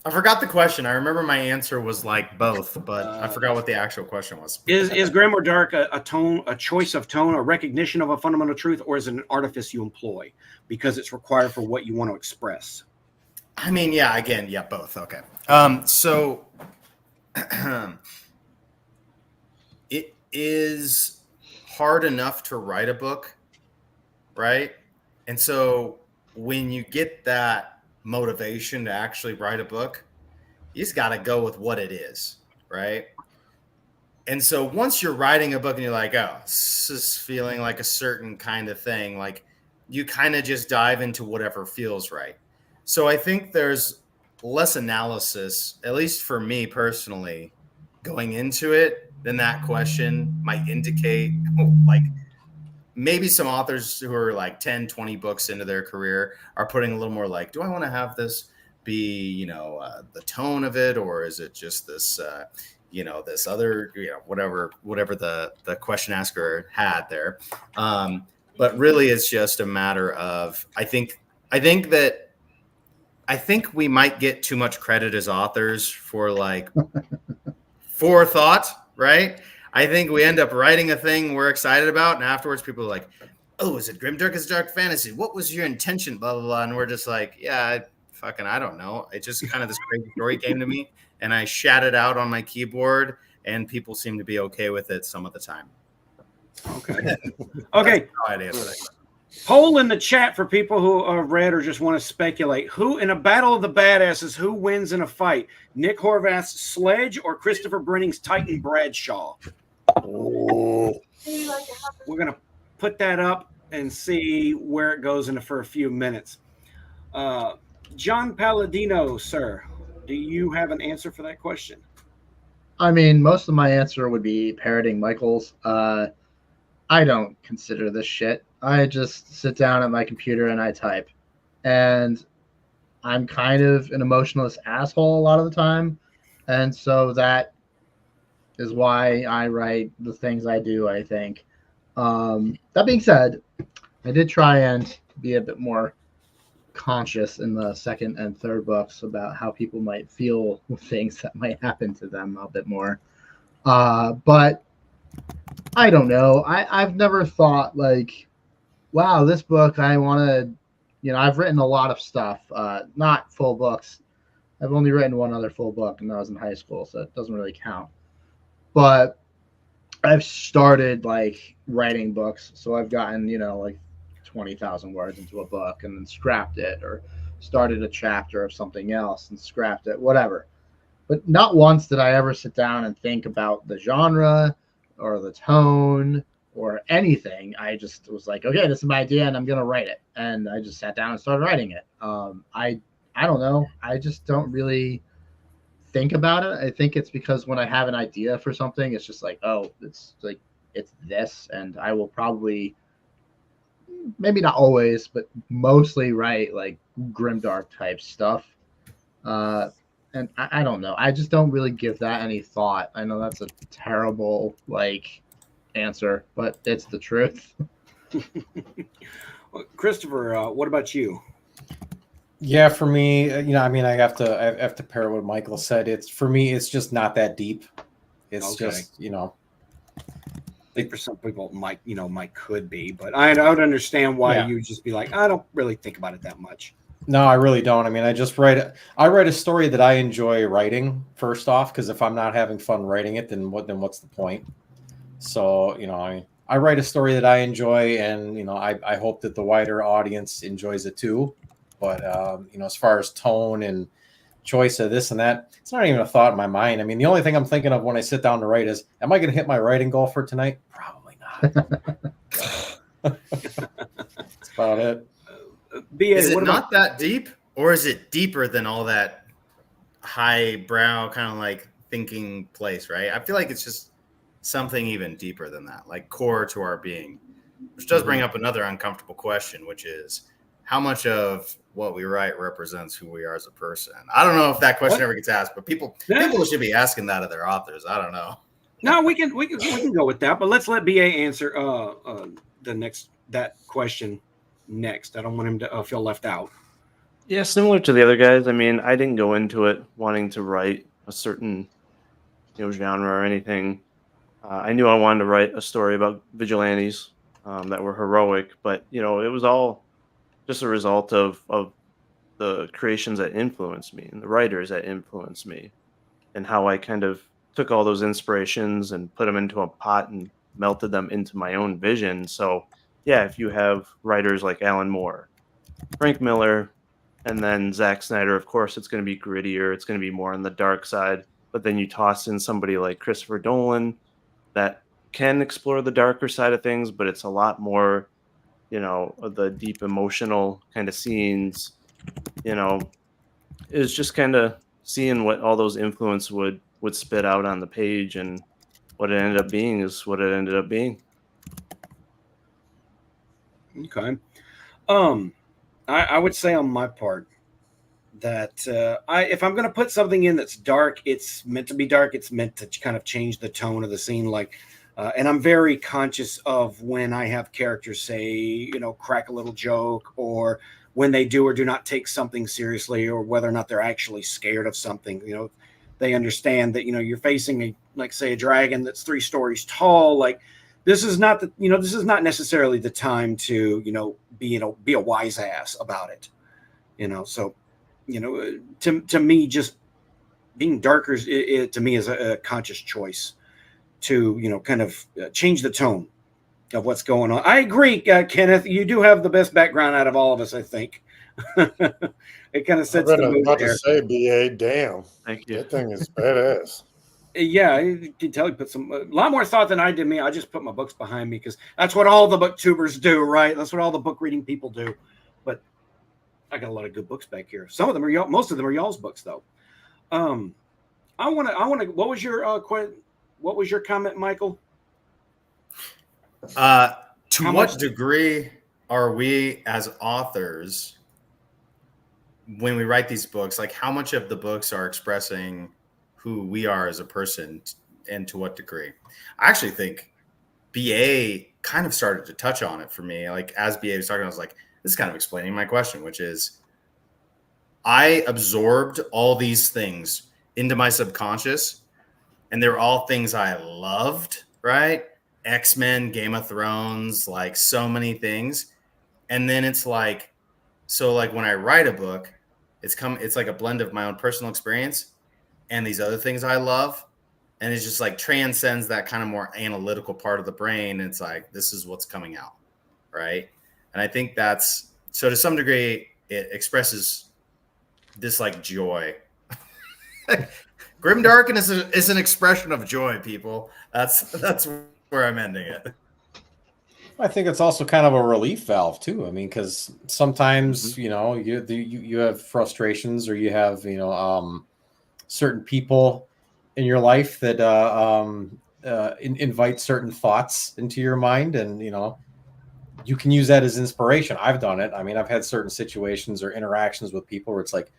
I forgot the question. I remember my answer was like both, but I forgot what the actual question was. Is Grim or Dark a choice of tone, a recognition of a fundamental truth, or is it an artifice you employ because it's required for what you want to express? I mean, yeah, again, yeah, both. Okay. So it is hard enough to write a book, right? And so when you get that motivation to actually write a book, you just got to go with what it is, right? And so once you're writing a book and you're like, oh, this is feeling like a certain kind of thing, like you kind of just dive into whatever feels right. So I think there's less analysis, at least for me personally, going into it than that question might indicate. Like maybe some authors who are like 10, 20 books into their career are putting a little more like, do I want to have this be, the tone of it, or is it just this, this other, whatever the question asker had there. But really it's just a matter of, I think we might get too much credit as authors for like forethought, right? I think we end up writing a thing we're excited about, and afterwards people are like, oh, is it Grimdark? Is it dark fantasy? What was your intention? Blah, blah, blah. And we're just like, yeah, I don't know. It just kind of this crazy story came to me, and I shat it out on my keyboard, and people seem to be okay with it some of the time. Okay. Okay. Poll in the chat for people who are read or just want to speculate. Who in a battle of the badasses, who wins in a fight? Nick Horvath's Sledge or Christopher Brenning's Titan Bradshaw? Oh. We're going to put that up and see where it goes for a few minutes. John Palladino, sir, do you have an answer for that question? I mean, most of my answer would be parroting Michael's. I don't consider this shit. I just sit down at my computer and I type. And I'm kind of an emotionless asshole a lot of the time. And so that is why I write the things I do, I think. That being said, I did try and be a bit more conscious in the second and third books about how people might feel things that might happen to them a bit more. But I don't know. I've never thought like, wow, this book, I want to, I've written a lot of stuff, not full books. I've only written one other full book, and that was in high school, so it doesn't really count. But I've started like writing books, so I've gotten, like 20,000 words into a book and then scrapped it, or started a chapter of something else and scrapped it, whatever. But not once did I ever sit down and think about the genre or the tone or anything. I just was like, okay, this is my idea and I'm going to write it. And I just sat down and started writing it. I don't know. I just don't really think about it. I think it's because when I have an idea for something, it's just like, oh, it's this. And I will probably, maybe not always, but mostly write like Grimdark type stuff. And I don't know. I just don't really give that any thought. I know that's a terrible answer, but it's the truth. Christopher, what about you? Yeah, for me, I have to pair what Michael said. It's for me, it's just not that deep. It's just, I think for some people might could be, but I would understand why you would just be like, I don't really think about it that much. No, I really don't. I mean, I write a story that I enjoy writing first off, because if I'm not having fun writing it, then what's the point? So, I write a story that I enjoy, and, I hope that the wider audience enjoys it too. But, as far as tone and choice of this and that, it's not even a thought in my mind. I mean, the only thing I'm thinking of when I sit down to write is, am I going to hit my writing goal for tonight? Probably not. That's about it. Is it not that deep? or is it deeper than all that highbrow kind of like thinking place, right? I feel like it's just something even deeper than that, like core to our being, which does bring up another uncomfortable question, which is how much of what we write represents who we are as a person. I don't know if that question ever gets asked, but people should be asking that of their authors. I don't know. No, we can go with that, but let's let BA answer that question next. I don't want him to feel left out. Yeah, similar to the other guys. I mean, I didn't go into it wanting to write a certain genre or anything. I knew I wanted to write a story about vigilantes that were heroic, but it was all just a result of the creations that influenced me and the writers that influenced me, and how I kind of took all those inspirations and put them into a pot and melted them into my own vision. So yeah, if you have writers like Alan Moore, Frank Miller, and then Zack Snyder, of course, it's going to be grittier. It's going to be more on the dark side. But then you toss in somebody like Christopher Nolan that can explore the darker side of things, but it's a lot more, of the deep emotional kind of scenes. It's just kind of seeing what all those influence would spit out on the page, and what it ended up being is what it ended up being. Okay. I would say on my part that if I'm going to put something in that's dark, it's meant to be dark. It's meant to kind of change the tone of the scene. And I'm very conscious of when I have characters say, crack a little joke, or when they do or do not take something seriously, or whether or not they're actually scared of something. They understand that, you're facing say a dragon that's 3 stories tall. Like, this is not this is not necessarily the time to, be a wise ass about it. So, to me, just being darker, to me is a conscious choice to, kind of change the tone of what's going on. I agree, Kenneth. You do have the best background out of all of us, I think. It kind of sets the mood about there. to say, BA, damn. Thank you. That thing is badass. Yeah, you can tell he put a lot more thought than I did. I just put my books behind me because that's what all the booktubers do, right? That's what all the book reading people do. But I got a lot of good books back here. Some of them are most of them are y'all's books, though. I want to. What was your comment, Michael? To what degree are we as authors, when we write these books, like how much of the books are expressing who we are as a person, and to what degree? I actually think BA kind of started to touch on it for me. Like, as BA was talking, I was like, this is kind of explaining my question, which is I absorbed all these things into my subconscious, and they're all things I loved, right? X-Men, Game of Thrones, like so many things. And then it's like, so like when I write a book, it's like a blend of my own personal experience and these other things I love. And it's just like transcends that kind of more analytical part of the brain. It's like, this is what's coming out, right? And I think that's, so to some degree, it expresses this like joy. Grimdark is an expression of joy, people. That's where I'm ending it. I think it's also kind of a relief valve too. I mean, because sometimes you have frustrations, or you have certain people in your life that invite certain thoughts into your mind, and you can use that as inspiration. I've done it. I mean, I've had certain situations or interactions with people where it's like,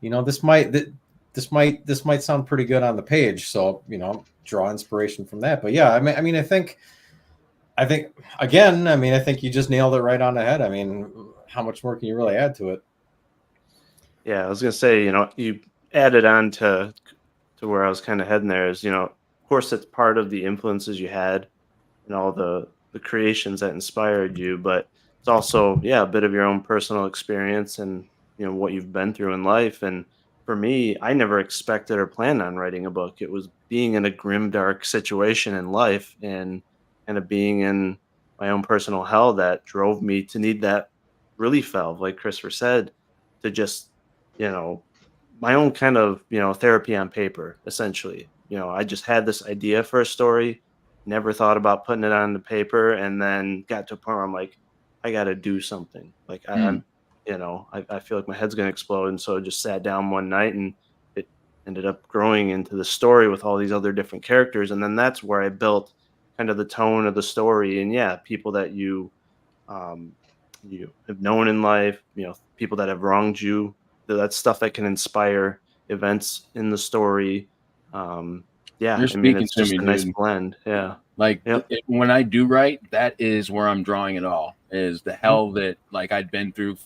this might sound pretty good on the page, so draw inspiration from that. But yeah, I mean, I think again, I think you just nailed it right on the head. I mean, how much more can you really add to it? Yeah, I was gonna say, you added on to where I was kind of heading there is, of course, it's part of the influences you had and all the creations that inspired you, but it's also, a bit of your own personal experience and what you've been through in life. And for me, I never expected or planned on writing a book. It was being in a grimdark situation in life and kind of being in my own personal hell that drove me to need that relief valve, like Christopher said, to just, my own kind of, therapy on paper, essentially. I just had this idea for a story, never thought about putting it on the paper, and then got to a point where I'm like, I got to do something. Like I'm, you know, I feel like my head's going to explode. And so I just sat down one night, and it ended up growing into the story with all these other different characters. And then that's where I built kind of the tone of the story. And yeah, people that um, you have known in life, you know, people that have wronged you, that's stuff that can inspire events in the story. Yeah, You're I mean, speaking it's to just me, a nice dude. blend. Yeah. Like Yep. when I do write, that is where I'm drawing it all. Is the hell that like I'd been through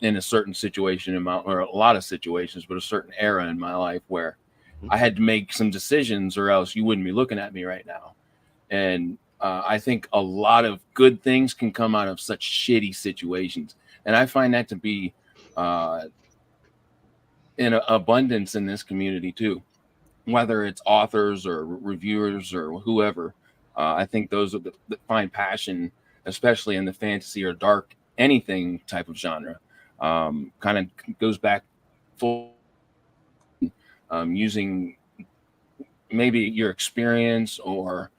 in a certain situation in my, or a lot of situations, but a certain era in my life where I had to make some decisions, or else you wouldn't be looking at me right now. And I think a lot of good things can come out of such shitty situations, and I find that to be in abundance in this community too. Whether it's authors or reviewers or whoever, I think those are that find passion, especially in the fantasy or dark anything type of genre. Kind of goes back full, using maybe your experience or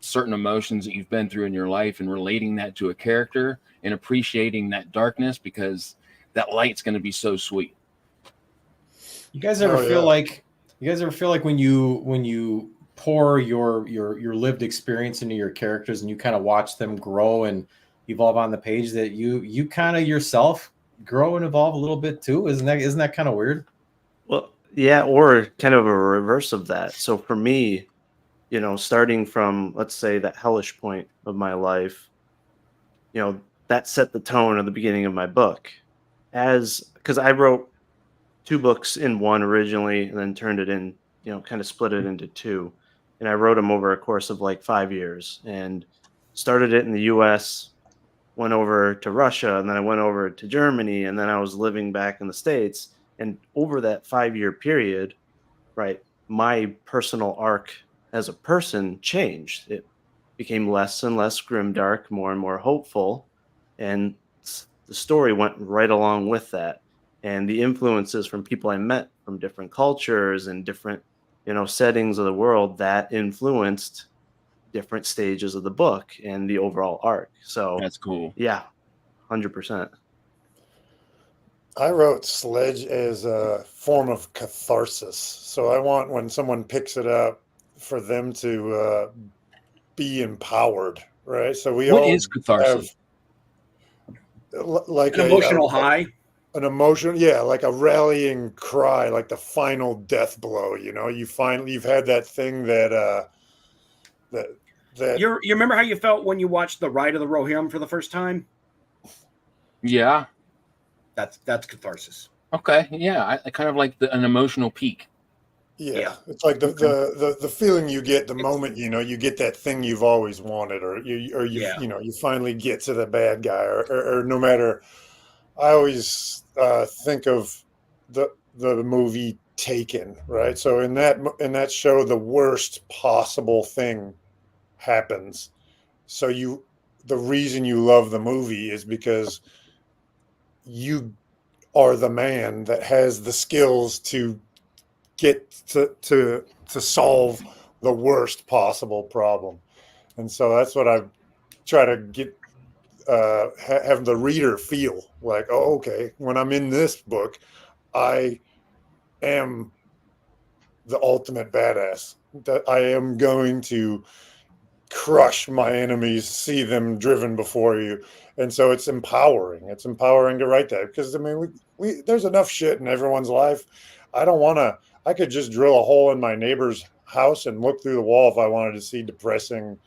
certain emotions that you've been through in your life and relating that to a character and appreciating that darkness, because that light's going to be so sweet. You guys ever feel like when you pour your lived experience into your characters and you kind of watch them grow and evolve on the page, that you kind of yourself grow and evolve a little bit too? Isn't that kind of weird? Well, yeah, or kind of a reverse of that. So for me, you know, starting from, let's say, that hellish point of my life, you know, that set the tone at the beginning of my book. Because I wrote two books in one originally, and then turned it in, you know, kind of split it into two. And I wrote them over a course of like 5 years, and started it in the US, went over to Russia, and then I went over to Germany, and then I was living back in the States. And over that 5 year period, right, my personal arc as a person changed. It became less and less grimdark, more and more hopeful, and the story went right along with that. And the influences from people I met from different cultures and different, you know, settings of the world, that influenced different stages of the book and the overall arc. So That's cool. yeah, 100%. I wrote Sledge as a form of catharsis. So I want, when someone picks it up, for them to be empowered, right? So we What all is catharsis? have like An emotional high. an emotion, yeah, like a rallying cry, like the final death blow. You know, you've had that thing that that You remember how you felt when you watched The Ride of the Rohirrim for the first time? Yeah. That's catharsis. Okay. Yeah. I kind of like an emotional peak. yeah, it's like the feeling you get the moment, you know, you get that thing you've always wanted, or Yeah. you know, you finally get to the bad guy, or no matter. I always think of the movie Taken, right? So in that show, the worst possible thing happens. So the reason you love the movie is because you are the man that has the skills to get to solve the worst possible problem. And so that's what I try to get, have the reader feel like, oh, okay, when I'm in this book, I am the ultimate badass, that I am going to crush my enemies, see them driven before you. And so it's empowering. It's empowering to write that, because I mean, we there's enough shit in everyone's life. I don't want to. I could just drill a hole in my neighbor's house and look through the wall if I wanted to see depressing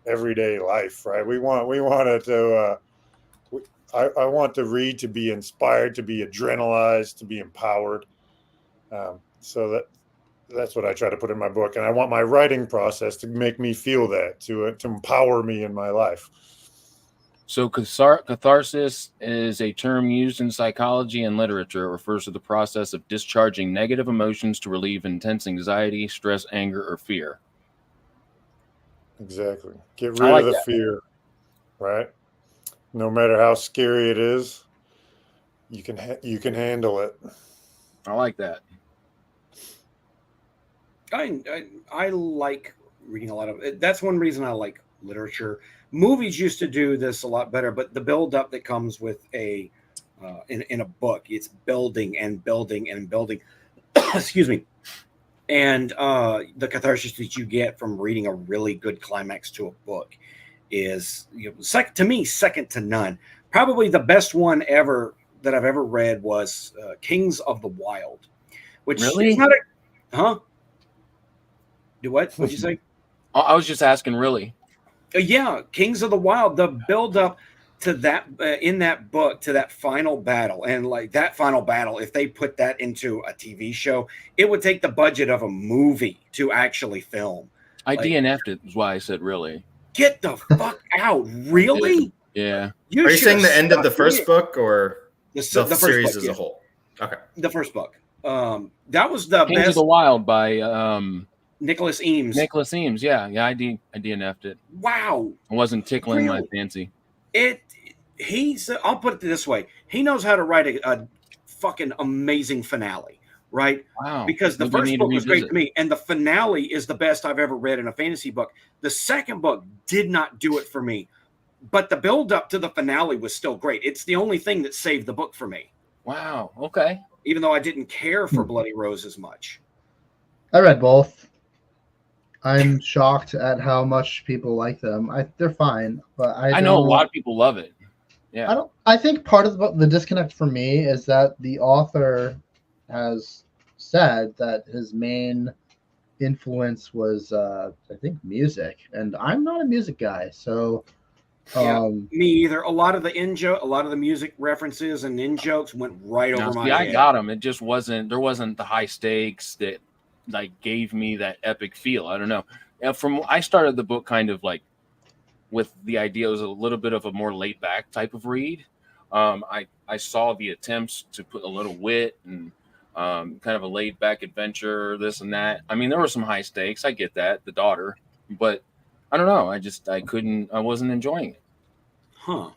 everyday life, right? We wanted to. I want to read to be inspired, to be adrenalized, to be empowered. So that's what I try to put in my book, and I want my writing process to make me feel that, to empower me in my life. So catharsis is a term used in psychology and literature. It refers to the process of discharging negative emotions to relieve intense anxiety, stress, anger, or fear. Exactly. Get I rid like of the that. fear, right? No matter how scary it is, you can handle it. I like that. I like reading a lot of it. That's one reason I like literature. Movies used to do this a lot better, but the build up that comes with a in a book. It's building and building and building. Excuse me. And the catharsis that you get from reading a really good climax to a book is, to me, second to none. Probably the best one ever that I've ever read was Kings of the Wild, which Really? is not a, huh? Do what? What'd you say? I was just asking, really. Yeah, Kings of the Wild. The build up to that in that book to that final battle, and like that final battle, if they put that into a TV show, it would take the budget of a movie to actually film. I Like, DNF'd it, is why I said really. get the fuck out! Really? Yeah. Are you saying the end of the first book or the first series as a whole? Okay. The first book. That was the Kings of best. the Wild by Nicholas Eames. Nicholas Eames. Yeah, I DNF'd it. Wow. It wasn't tickling my Really? fancy. I'll put it this way. He knows how to write a fucking amazing finale, right? Wow. Because the Maybe I first need to book was great revisit. to me, and the finale is the best I've ever read in a fantasy book. The second book did not do it for me, but the build up to the finale was still great. It's the only thing that saved the book for me, Wow. Okay. even though I didn't care for Bloody Rose as much. I read both. I'm shocked at how much people like them. They're fine, but I know a lot of people love it. Yeah. I think part of the disconnect for me is that the author has said that his main influence was I think music, and I'm not a music guy, so Yeah, me either. A lot of the music references and in jokes went right over my head. I got them. It just wasn't. There wasn't the high stakes that like gave me that epic feel. I don't know. I started the book kind of like with the idea it was a little bit of a more laid back type of read. I saw the attempts to put a little wit and kind of a laid back adventure, this and that. I mean, there were some high stakes. I get that, the daughter, but I don't know. I wasn't enjoying it. Huh.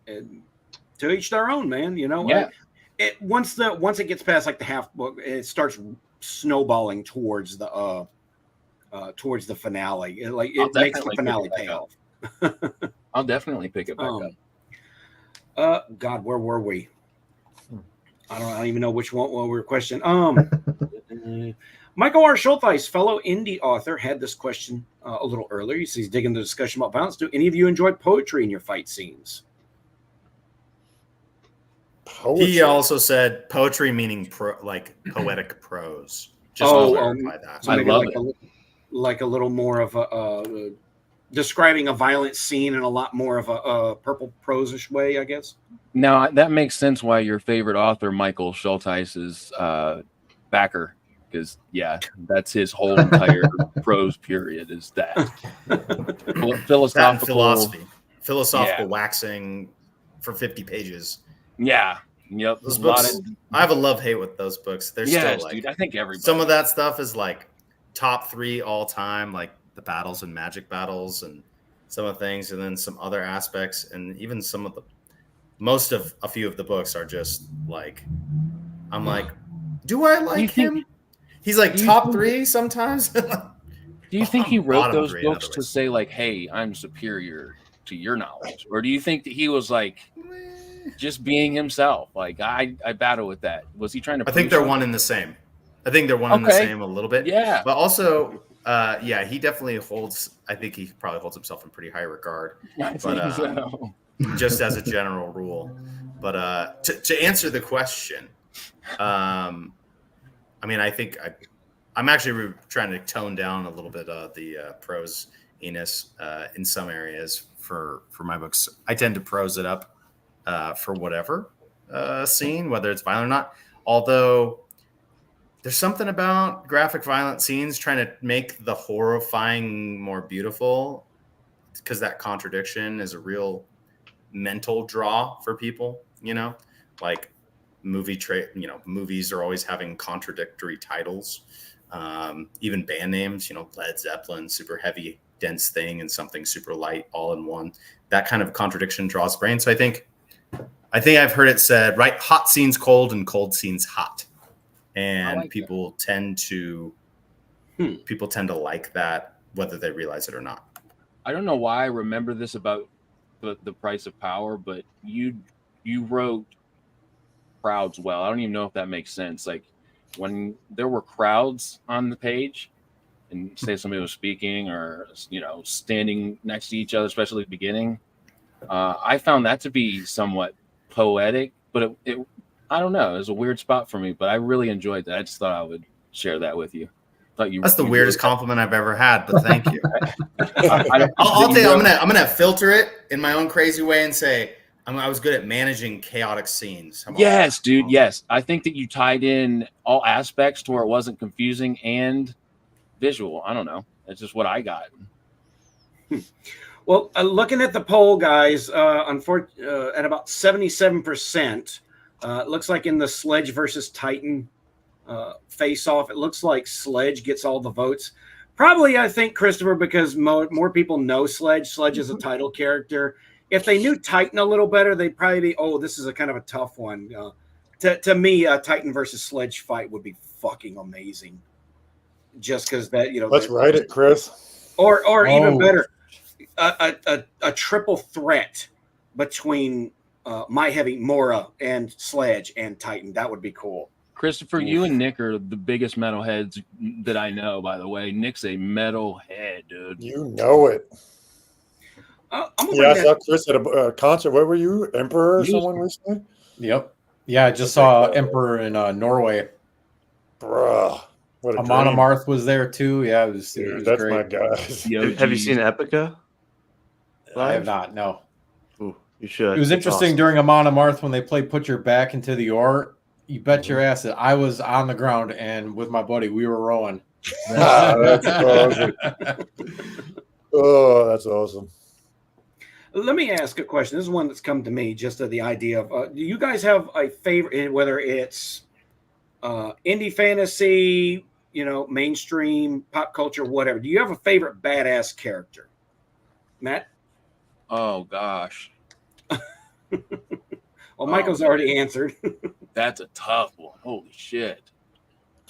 And to each their own, man. Yeah. Once it gets past like the half book, it starts snowballing towards the finale. It makes the finale pay off. I'll definitely pick it back up. God, where were we? I don't even know which one we were questioning. Michael R. Schultheis, fellow indie author, had this question a little earlier. He says he's digging the discussion about violence. Do any of you enjoy poetry in your fight scenes? Poetry. He also said poetry meaning poetic prose. Just to clarify that. So maybe like a little more of a describing a violent scene in a lot more of a purple prose-ish way, I guess. Now that makes sense why your favorite author, Michael Schultheis, is backer, because that's his whole entire prose period is that philosophical waxing for 50 pages. Yeah. Yep. Those books, I have a love-hate with those books. They're still like, dude, I think everybody. Some of that stuff is like top 3 all time, like the battles and magic battles and some of the things, and then some other aspects, and even a few of the books are just like, I'm like, do I like him? He's like top 3 sometimes. Do you think he wrote those books to say like, hey, I'm superior to your knowledge? Or do you think that he was like just being himself? Like I battle with that. Was he trying to? I think they're one and the same. I think they're one and the same a little bit. Yeah. But also, he definitely I think he probably holds himself in pretty high regard. Just as a general rule. But to answer the question, I mean, I think I'm actually trying to tone down a little bit of the prose-iness in some areas for my books. I tend to prose it up for whatever scene, whether it's violent or not. Although there's something about graphic violent scenes trying to make the horrifying more beautiful, because that contradiction is a real mental draw for people, like movies are always having contradictory titles. Even band names, Led Zeppelin, super heavy, dense thing, and something super light all in one. That kind of contradiction draws brain. So I think I've heard it said, right? Hot scenes cold and cold scenes hot. And like people tend to like that, whether they realize it or not. I don't know why I remember this about the Price of Power, but you wrote crowds well. I don't even know if that makes sense. Like when there were crowds on the page, and say somebody was speaking or standing next to each other, especially at the beginning, I found that to be somewhat poetic. But it I don't know, it was a weird spot for me. But I really enjoyed that. I just thought I would share that with you. That's the weirdest compliment I've ever had, but thank you. I'll I'll tell you, I'm gonna filter it in my own crazy way and say I was good at managing chaotic scenes. Yes, dude. Yes, I think that you tied in all aspects to where it wasn't confusing and visual. I don't know. That's just what I got. Well, looking at the poll, guys, at about 77%, it looks like in the Sledge versus Titan face-off, it looks like Sledge gets all the votes. Probably, I think, Christopher, because more people know Sledge. Sledge is a title character. If they knew Titan a little better, they'd probably be, oh, this is a kind of a tough one. To me, a Titan versus Sledge fight would be fucking amazing. Just because that, Let's write it, Chris. Or even better, a triple threat between My Heavy, Mora, and Sledge and Titan. That would be cool. Christopher, you and Nick are the biggest metalheads that I know, by the way. Nick's a metalhead, dude. You know it. I saw Chris at a concert. Where were you? Emperor or someone recently? Yep. Yeah, I just saw Emperor in Norway. Bruh. Amon Amarth was there too. Yeah, it was that's great. My guys. Have you seen Epica? I have not. No. Ooh, you should. It was interesting during Amon Amarth when they played "Put Your Back into the Oar." You bet your ass that I was on the ground and with my buddy we were rowing. That's awesome. Oh, that's awesome. Let me ask a question. This is one that's come to me, just the idea of do you guys have a favorite, whether it's indie fantasy, mainstream, pop culture, whatever. Do you have a favorite badass character? Matt? Oh, gosh. Well, Michael's already answered. That's a tough one. Holy shit.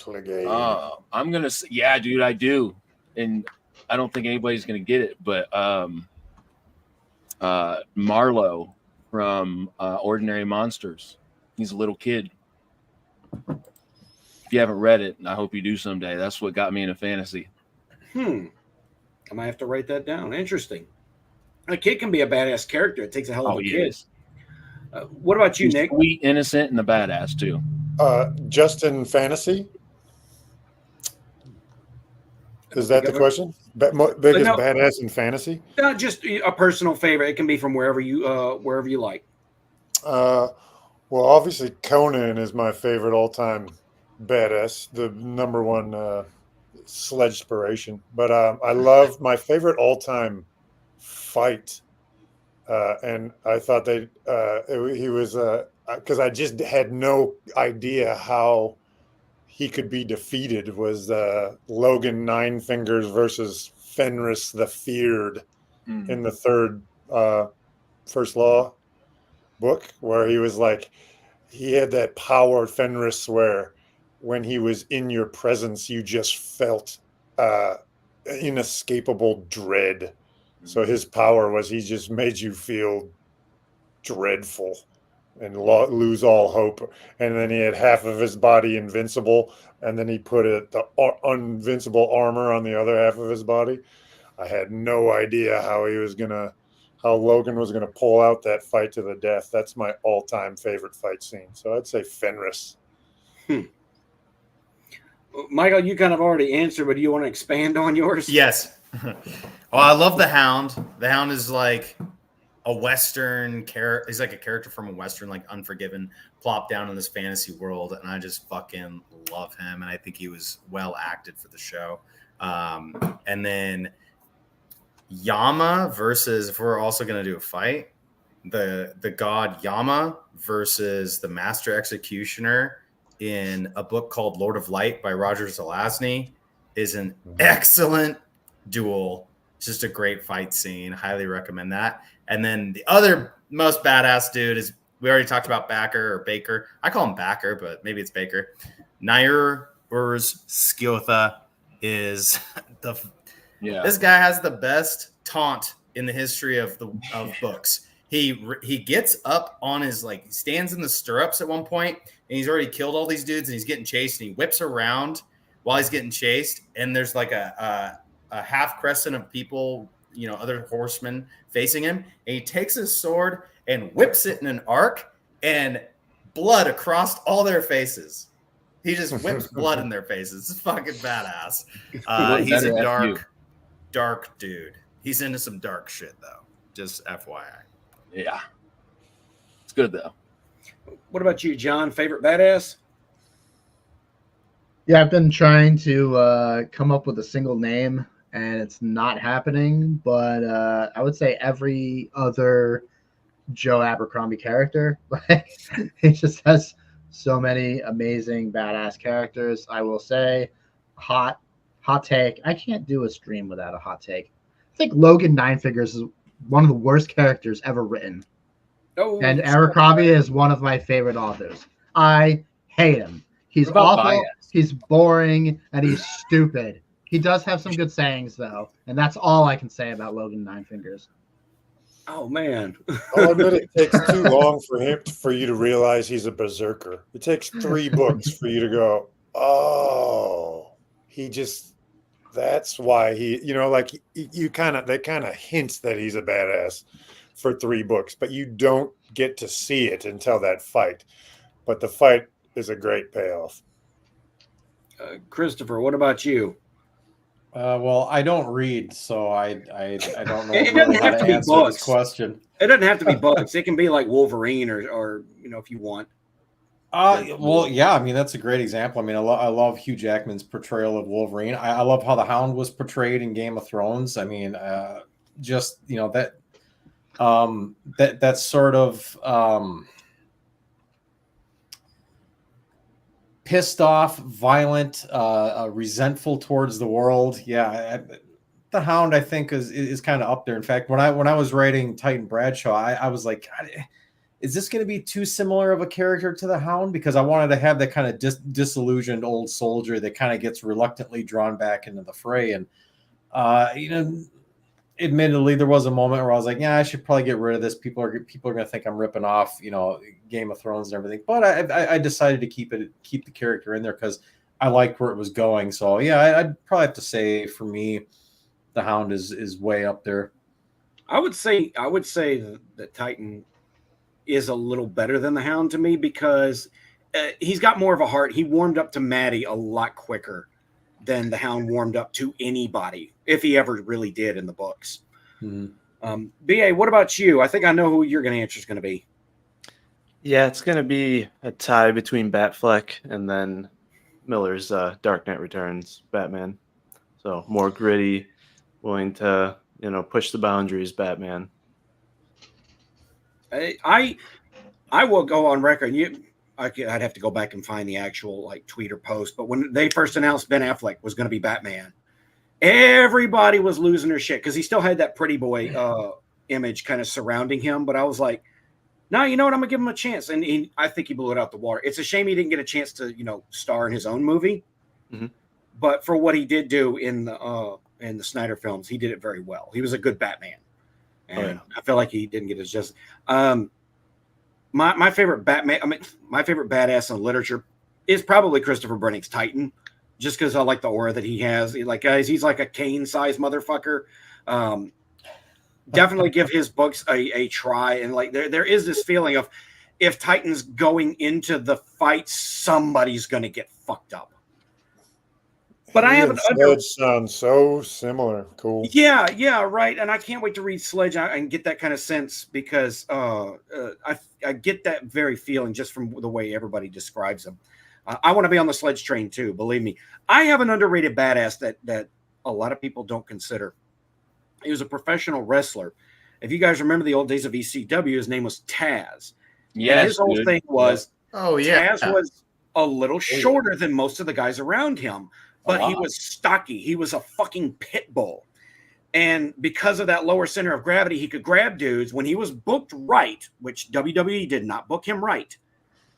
I'm going to say, yeah, dude, I do. And I don't think anybody's going to get it, but Marlowe from Ordinary Monsters. He's a little kid. If you haven't read it, and I hope you do someday, that's what got me into fantasy. I might have to write that down. Interesting. A kid can be a badass character. It takes a hell of a kid. What about you, Nick? Sweet, innocent, and a badass, too. Just in fantasy? Is that the question? Biggest badass in fantasy? Just a personal favorite. It can be from wherever you like. Well, obviously Conan is my favorite all-time badass, the number one Sledge inspiration. But I love my favorite all-time fight, and I thought he was because I just had no idea how he could be defeated, was Logan Nine Fingers versus Fenris the Feared in the third First Law book, where he was like, he had that power, Fenris, where when he was in your presence, you just felt inescapable dread. So his power was he just made you feel dreadful and lose all hope. And then he had half of his body invincible, and then he put the invincible armor on the other half of his body. I had no idea how Logan was gonna pull out that fight to the death. That's my all-time favorite fight scene. So I'd say Fenris. Michael, you kind of already answered, but do you want to expand on yours? Yes. Well, I love the Hound. The Hound is like a Western character. He's like a character from a Western, like Unforgiven, plopped down in this fantasy world, and I just fucking love him. And I think he was well acted for the show. And then Yama versus, if we're also going to do a fight, the god Yama versus the Master Executioner in a book called Lord of Light by Roger Zelazny is an excellent duel. It's just a great fight scene. Highly recommend that. And then the other most badass dude is, we already talked about Baker. I call him Backer, but maybe it's Baker. Nair Urs Skjotha is this guy has the best taunt in the history of books. he gets up on his, like, stands in the stirrups at one point, and he's already killed all these dudes, and he's getting chased, and he whips around while he's getting chased, and there's like a half crescent of people, other horsemen facing him, and he takes his sword and whips it in an arc, and blood across all their faces. He just whips blood in their faces. It's fucking badass. He's a dark dude. He's into some dark shit, though. Just FYI. Yeah. It's good, though. What about you, John? Favorite badass? Yeah, I've been trying to come up with a single name, and it's not happening. But I would say every other Joe Abercrombie character. He just has so many amazing badass characters. I will say, hot take. I can't do a stream without a hot take. I think Logan Nine Figures is one of the worst characters ever written. Oh, and Abercrombie is one of my favorite authors. I hate him. He's awful. Bias? He's boring, and he's stupid. He does have some good sayings, though, and that's all I can say about Logan Nine Fingers. Oh man! I'll admit it takes too long for you to realize he's a berserker. It takes 3 books for you to go, oh, that's why they kind of hints that he's a badass for 3 books, but you don't get to see it until that fight. But the fight is a great payoff. Christopher, what about you? Well, I don't read, so I don't know It really doesn't how have to to be answer books. this question. It doesn't have to be books. It can be like Wolverine or if you want. Well, yeah, I mean, that's a great example. I mean, I love Hugh Jackman's portrayal of Wolverine. I love how the Hound was portrayed in Game of Thrones. I mean, that sort of pissed off, violent, resentful towards the world. Yeah, the Hound, I think, is kind of up there. In fact, when I was writing Titan Bradshaw, I was like, God, is this going to be too similar of a character to the Hound? Because I wanted to have that kind of disillusioned old soldier that kind of gets reluctantly drawn back into the fray. And, admittedly, there was a moment where I was like, yeah, I should probably get rid of this. People are going to think I'm ripping off, Game of Thrones and everything. But I decided to keep the character in there because I liked where it was going. So, yeah, I'd probably have to say, for me, the Hound is way up there. I would say that Titan is a little better than the Hound to me because he's got more of a heart. He warmed up to Maddie a lot quicker than the Hound warmed up to anybody, if he ever really did in the books. Mm-hmm. BA, what about you? I think I know who your answer is going to be. Yeah, it's going to be a tie between Batfleck and then Miller's Dark Knight Returns Batman. So more gritty, willing to push the boundaries Batman. I will go on record. I'd have to go back and find the actual tweet or post. But when they first announced Ben Affleck was going to be Batman, everybody was losing their shit because he still had that pretty boy image kind of surrounding him. But I was like, no, you know what? I'm gonna give him a chance, and I think he blew it out the water. It's a shame he didn't get a chance to star in his own movie. Mm-hmm. But for what he did do in the Snyder films, he did it very well. He was a good Batman. And I feel like he didn't get his justice. My favorite Batman, my favorite badass in literature is probably Christopher Brenning's Titan, just because I like the aura that he has. He's like a Kane-sized motherfucker. Definitely give his books a try. And there is this feeling of if Titan's going into the fight, somebody's going to get fucked up. But I haven't. Sledge sounds so similar. Cool. Yeah, right. And I can't wait to read Sledge and get that kind of sense because I get that very feeling just from the way everybody describes him. I want to be on the Sledge train too. Believe me, I have an underrated badass that a lot of people don't consider. He was a professional wrestler. If you guys remember the old days of ECW, his name was Taz. Yeah, his whole thing was, Taz was a little shorter than most of the guys around him. But he was stocky. He was a fucking pit bull. And because of that lower center of gravity, he could grab dudes. When he was booked right, which WWE did not book him right.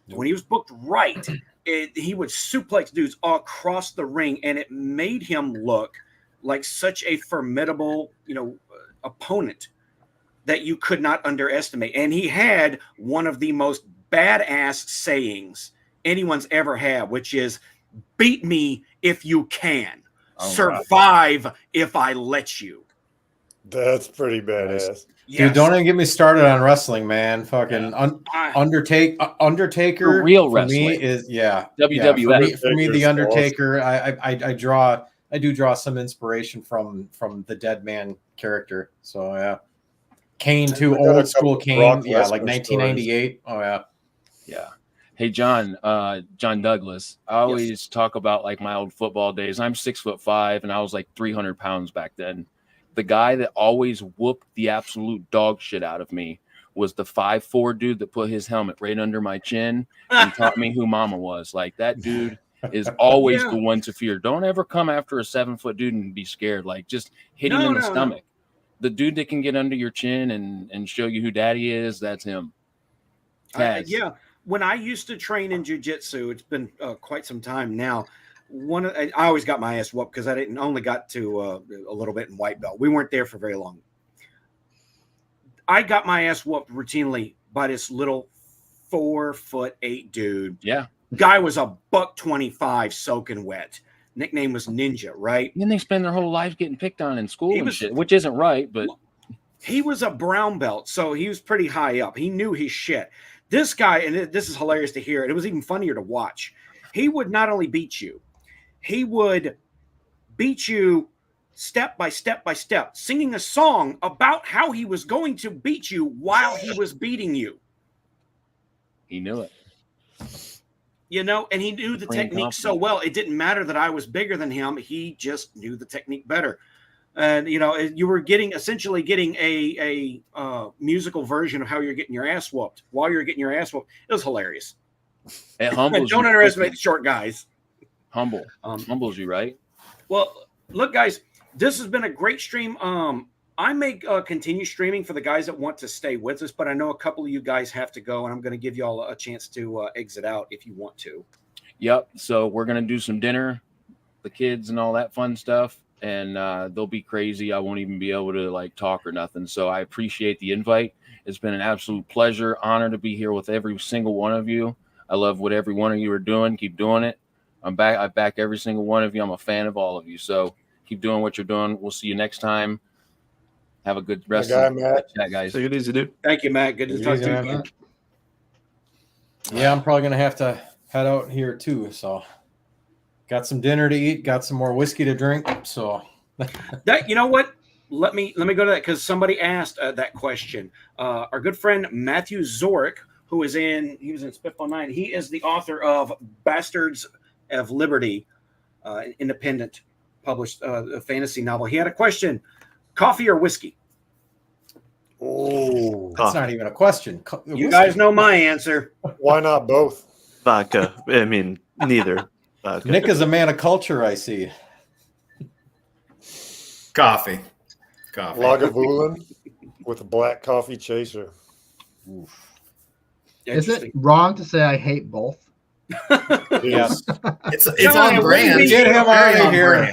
When he was booked right, he would suplex dudes all across the ring. And it made him look like such a formidable, opponent. that you could not underestimate. And he had one of the most badass sayings anyone's ever had, which is, beat me if you can. Survive if I let you. That's pretty badass. Dude, don't even get me started on wrestling, man. Fucking Undertaker For real for wrestling. me is WWF. For me, the Undertaker's Undertaker. I do draw some inspiration from the Dead Man character. So yeah, Kane too, I got a old school couple Kane. Brock Yeah, like Lesnar 1998. Oh yeah. Yeah. Hey, John Douglas. I always talk about like my old football days. I'm 6'5" and I was like 300 pounds back then. The guy that always whooped the absolute dog shit out of me was the 5'4" dude that put his helmet right under my chin and taught me who mama was. Like, that dude is always the one to fear. Don't ever come after a 7-foot dude and be scared. Like, just hit him in the stomach. The dude that can get under your chin and show you who daddy is, that's him. Yeah. When I used to train in jiu-jitsu, it's been quite some time now. I always got my ass whooped because I only got to a little bit in white belt. We weren't there for very long. I got my ass whooped routinely by this little 4'8" dude. Yeah. Guy was a $125 soaking wet. Nickname was Ninja, right? And then they spend their whole lives getting picked on in school and shit, which isn't right, but he was a brown belt, so he was pretty high up. He knew his shit. This guy, and this is hilarious to hear, and it was even funnier to watch. He would not only beat you, he would beat you step by step by step, singing a song about how he was going to beat you while he was beating you. He knew it. You know, and he knew the technique so well. It didn't matter that I was bigger than him. He just knew the technique better. And, you know, you were essentially getting a musical version of how you're getting your ass whooped while you're getting your ass whooped. It was hilarious. It humbles Don't underestimate the short guys. Humbles you, right? Well, look, guys, this has been a great stream. I may continue streaming for the guys that want to stay with us, but I know a couple of you guys have to go, and I'm going to give you all a chance to exit out if you want to. Yep. So we're going to do some dinner, the kids and all that fun stuff, and they'll be crazy. I won't even be able to like talk or nothing. So I appreciate the invite. It's been an absolute pleasure, honor to be here with every single one of you. I love what every one of you are doing. Keep doing it. I back every single one of you. I'm a fan of all of you. So keep doing what you're doing. We'll see you next time. Have a good rest of the chat, guys. Take it easy, dude. Thank you, Matt. Good to talk to you. Yeah, I'm probably gonna have to head out here too. So, got some dinner to eat, got some more whiskey to drink. So, you know what? Let me go to that because somebody asked that question. Our good friend Matthew Zorick, he was in Spitball 9. He is the author of Bastards of Liberty, an independent published fantasy novel. He had a question: coffee or whiskey? Oh, that's not even a question. You guys know my answer. Why not both? Vodka. I mean, neither. Vodka. Nick is a man of culture, I see. Coffee. Lagavulin with a black coffee chaser. Oof. Is it wrong to say I hate both? Yes. It's on brand. Get him out of here.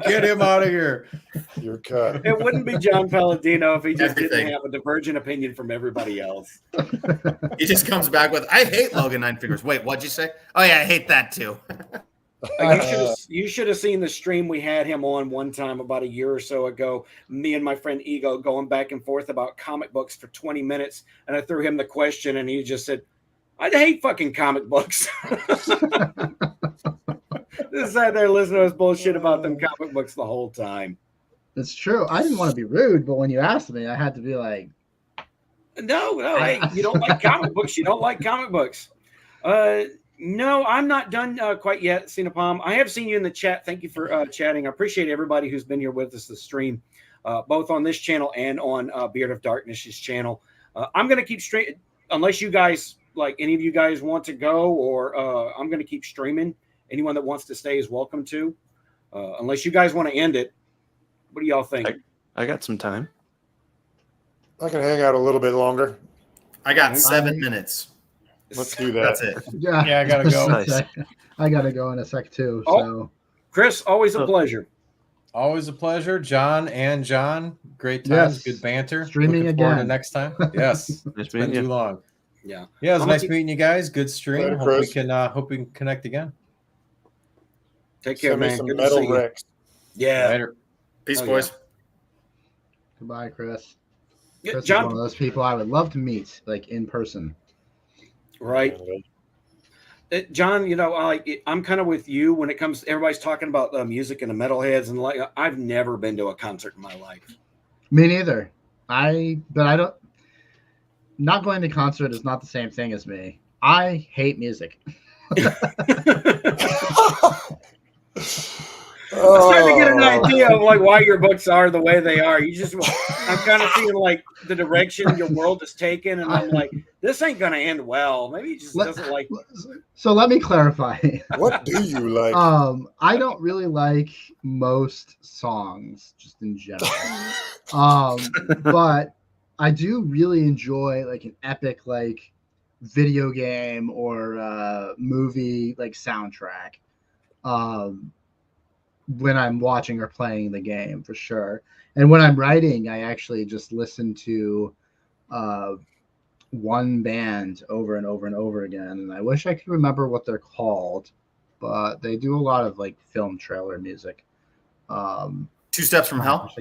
Get him out of here. You're cut. It wouldn't be John Palladino if he just didn't have a divergent opinion from everybody else. He just comes back with, I hate Logan Nine Fingers. Wait, what'd you say? Oh, yeah, I hate that too. You should have seen the stream we had him on one time about a year or so ago. Me and my friend Ego going back and forth about comic books for 20 minutes. And I threw him the question and he just said, I hate fucking comic books. Just sat there listening to us bullshit about them comic books the whole time. It's true. I didn't want to be rude, but when you asked me, I had to be like, No, hey, you don't like comic books. You don't like comic books. No, I'm not done quite yet, Cinepalm. I have seen you in the chat. Thank you for chatting. I appreciate everybody who's been here with us this stream, both on this channel and on Beard of Darkness's channel. I'm going to keep straight unless you guys, like any of you guys want to go, or I'm going to keep streaming. Anyone that wants to stay is welcome to, unless you guys want to end it. What do y'all think? I got some time. I can hang out a little bit longer. I got 7 minutes. Let's do that. That's it. yeah, I gotta go. Nice. I gotta go in a sec too. Oh. So, Chris, always a pleasure. Always a pleasure, John and John. Great times, Yes. good banter. Streaming Looking forward to again. next time. Yes, Nice it's been meeting you. too long. Yeah. Yeah, it was I'm nice gonna meeting you guys. Good stream. Later, Hope we Chris. can connect again. take care, Send me man. some Good to metal see you. Rex. Yeah. Later. Peace, Oh, boys. Goodbye, Chris. Yeah, Chris is one of John, those people I would love to meet, like in person. right? John, I'm kind of with you when it comes. Everybody's talking about music and the metalheads, and like I've never been to a concert in my life. Me neither. But I don't. Not going to concert is not the same thing as me. I hate music. I'm starting to get an idea of like why your books are the way they are. I'm kind of seeing like the direction your world is taken, and I'm like, this ain't gonna end well. Maybe he just doesn't like. So let me clarify. What do you like? I don't really like most songs, just in general. But I do really enjoy like an epic like video game or movie like soundtrack. When I'm watching or playing the game for sure. And when I'm writing, I actually just listen to one band over and over and over again. And I wish I could remember what they're called, but they do a lot of like film trailer music. 2 Steps from Hell.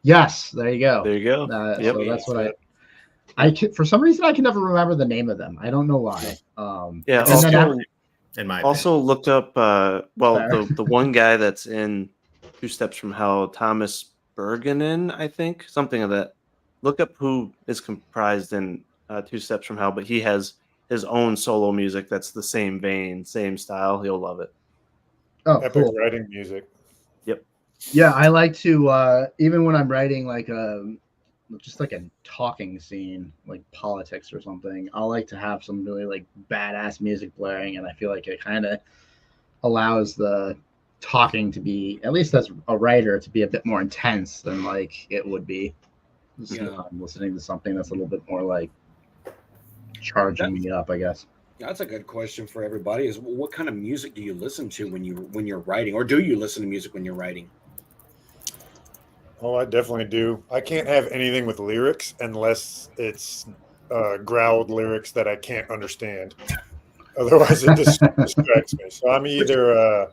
Yes, there you go. There you go. Yep. So that's what I can, for some reason I can never remember the name of them. I don't know why. Yeah. It's a Also, in my also opinion. looked up. Well, Fair. the one guy that's in 2 Steps from Hell, Thomas Bergenin, I think, something of that. Look up who is comprised in 2 Steps from Hell, but he has his own solo music that's the same vein, same style. You'll love it. Oh, Epic cool. writing music. Yep. Yeah, I like to even when I'm writing like just like a talking scene, like politics or something, I like to have some really like badass music blaring, and I feel like it kind of allows the talking to be, at least as a writer, to be a bit more intense than like it would be. Yeah. I'm listening to something that's a little bit more like charging me up, I guess. That's a good question for everybody. Is what kind of music do you listen to when you're writing, or do you listen to music when you're writing? Oh, I definitely do. I can't have anything with lyrics unless it's growled lyrics that I can't understand. Otherwise, it just distracts me. So I'm either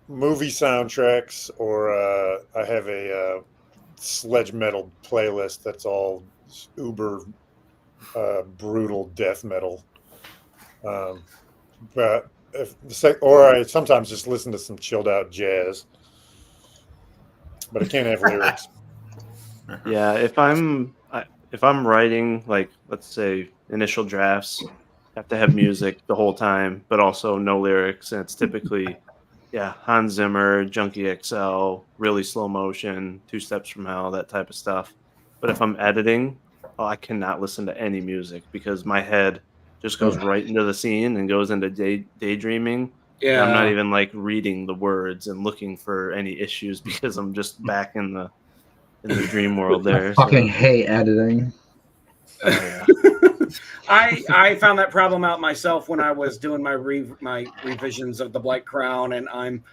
movie soundtracks or I have a sledge metal playlist that's all uber brutal death metal. But or I sometimes just listen to some chilled out jazz. But I can't have lyrics. Yeah, if I'm writing, like, let's say initial drafts, have to have music the whole time, but also no lyrics, and it's typically Hans Zimmer, Junkie XL, really slow motion, 2 Steps from Hell, that type of stuff. But if I'm editing, I cannot listen to any music because my head just goes right into the scene and goes into daydreaming. Yeah, and I'm not even like reading the words and looking for any issues because I'm just back in the dream world there. I fucking hate editing. Oh, yeah. I found that problem out myself when I was doing my revisions of the Black Crown, and I'm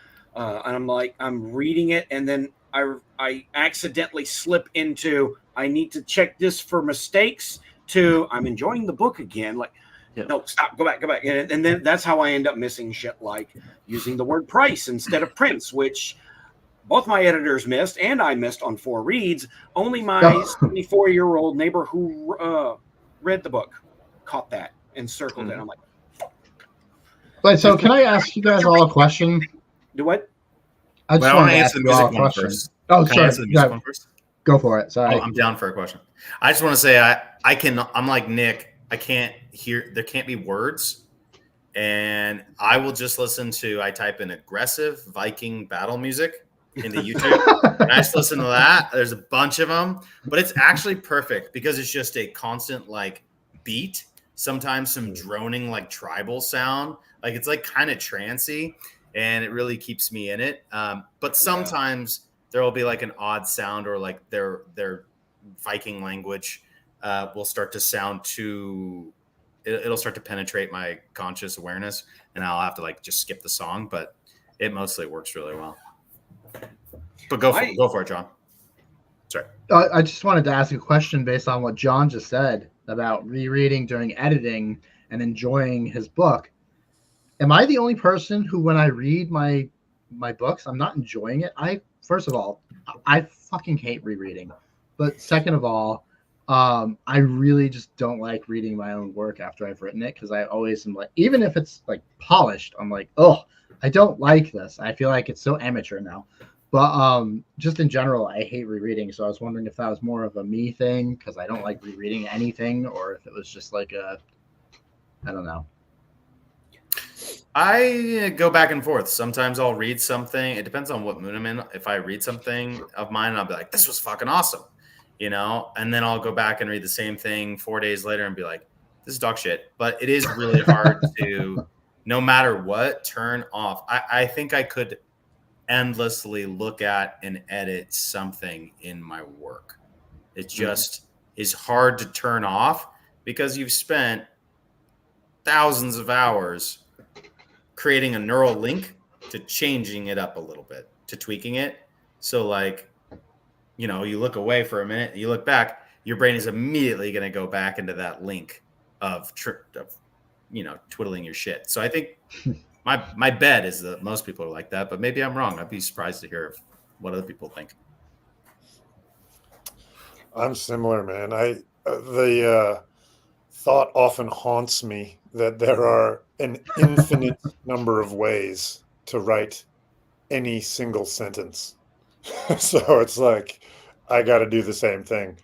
reading it, and then I accidentally slip into I need to check this for mistakes to I'm enjoying the book again. Like, no, stop, go back, and then that's how I end up missing shit, like using the word price instead of prince, which both my editors missed and I missed on 4 reads. Only my 74-year-old neighbor who read the book caught that and circled it. I'm like, Wait, so can I ask you guys all a question? Do what? I just want to answer the music one first. Oh, Can I sorry. answer the music one first? Go for it. Sorry. Oh, I'm down for a question. I just want to say I'm like Nick. I can't hear. There can't be words, and I will just listen to. I type in aggressive Viking battle music into YouTube, and I just listen to that. There's a bunch of them, but it's actually perfect because it's just a constant like beat. Sometimes some droning like tribal sound, like it's like kind of trancy, and it really keeps me in it. But sometimes there will be like an odd sound or like their Viking language will start to sound too. It'll start to penetrate my conscious awareness, and I'll have to like just skip the song. But it mostly works really well. But go for it, John. Sorry. I just wanted to ask a question based on what John just said about rereading during editing and enjoying his book. Am I the only person who, when I read my books, I'm not enjoying it? First of all, I fucking hate rereading. But second of all, I really just don't like reading my own work after I've written it, because I always am like, even if it's like polished, I'm like, oh, I don't like this. I feel like it's so amateur now. But just in general, I hate rereading. So I was wondering if that was more of a me thing because I don't like rereading anything, or if it was just like I don't know. I go back and forth. Sometimes I'll read something. It depends on what mood I'm in. If I read something of mine, I'll be like, this was fucking awesome, and then I'll go back and read the same thing 4 days later and be like, this is dog shit. But it is really hard to, no matter what, turn off. I think I could endlessly look at and edit something in my work. It just is hard to turn off because you've spent thousands of hours creating a neural link to changing it up a little bit, to tweaking it. So like, you look away for a minute, you look back, your brain is immediately going to go back into that link of twiddling your shit. So I think my bet is that most people are like that, but maybe I'm wrong. I'd be surprised to hear what other people think. I'm similar, man. The thought often haunts me that there are an infinite number of ways to write any single sentence. So it's like, I got to do the same thing,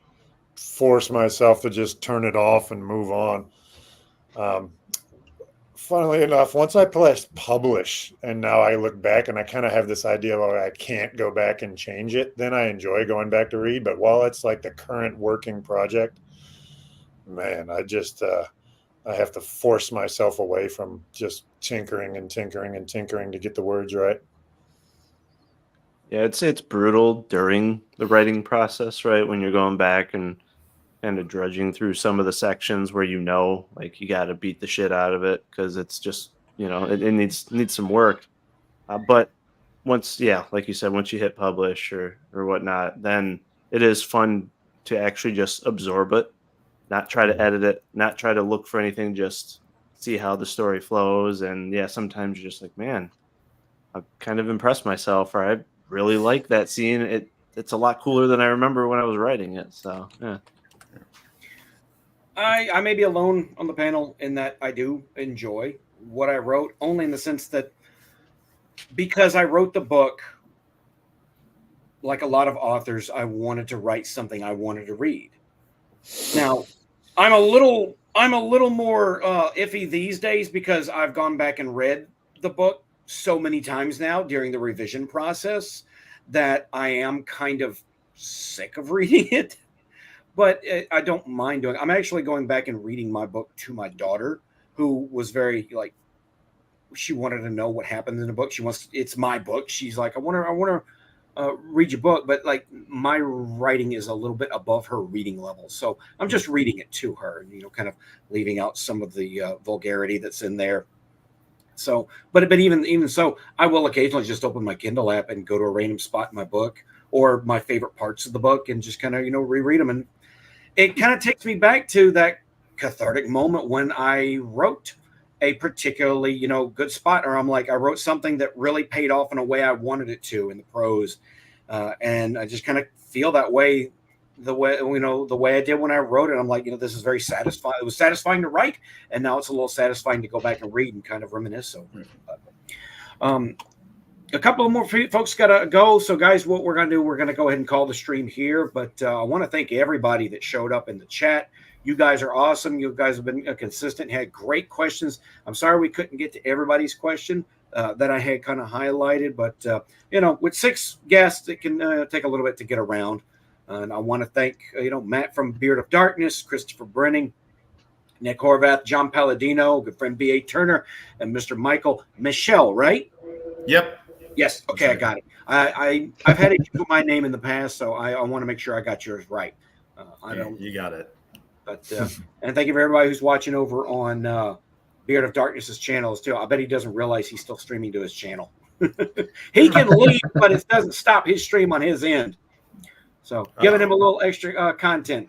force myself to just turn it off and move on. Funnily enough, once I pressed publish and now I look back and I kind of have this idea of I can't go back and change it, then I enjoy going back to read. But while it's like the current working project, man, I just I have to force myself away from just tinkering and tinkering and tinkering to get the words right. Yeah, I'd say it's brutal during the writing process, right? When you're going back and kind of drudging through some of the sections where like you got to beat the shit out of it because it's just it needs some work. But once, like you said, once you hit publish or whatnot, then it is fun to actually just absorb it, not try to edit it, not try to look for anything, just see how the story flows. And sometimes you're just like, man, I've kind of impressed myself, or I really like that scene. It's a lot cooler than I remember when I was writing it. So yeah. I may be alone on the panel in that I do enjoy what I wrote, only in the sense that because I wrote the book, like a lot of authors, I wanted to write something I wanted to read. Now, I'm a little more iffy these days because I've gone back and read the book so many times now during the revision process that I am kind of sick of reading it. But I don't mind doing it. I'm actually going back and reading my book to my daughter, who was very she wanted to know what happened in the book. It's my book. She's like, I want to read your book, but like my writing is a little bit above her reading level. So I'm just reading it to her, kind of leaving out some of the vulgarity that's in there. So, but even so, I will occasionally just open my Kindle app and go to a random spot in my book or my favorite parts of the book and just kind of, reread them. And it kind of takes me back to that cathartic moment when I wrote a particularly, good spot, or I'm like, I wrote something that really paid off in a way I wanted it to in the prose. And I just kind of feel that way, the way I did when I wrote it. I'm like, this is very satisfying. It was satisfying to write, and now it's a little satisfying to go back and read and kind of reminisce over it. But, a couple of more folks got to go. So, guys, what we're going to do, we're going to go ahead and call the stream here. But I want to thank everybody that showed up in the chat. You guys are awesome. You guys have been consistent, had great questions. I'm sorry we couldn't get to everybody's question that I had kind of highlighted. But, with 6 guests, it can take a little bit to get around. And I want to thank, Matt from Beard of Darkness, Christopher Brenning, Nick Horvath, John Palladino, good friend B.A. Turner, and Mr. Michael Michelle, right? Yep. Yes. Okay, I got it. I've had it with my name in the past, so I want to make sure I got yours right. You got it. But and thank you for everybody who's watching over on Beard of Darkness's channels too. I bet he doesn't realize he's still streaming to his channel. He can leave, but it doesn't stop his stream on his end. So giving him a little extra content.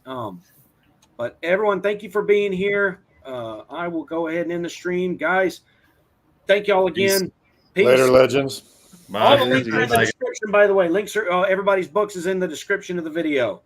But everyone, thank you for being here. I will go ahead and end the stream, guys. Thank y'all again. Peace. Later, legends. All the Bye. links are in the description, by the way. Links are everybody's books is in the description of the video.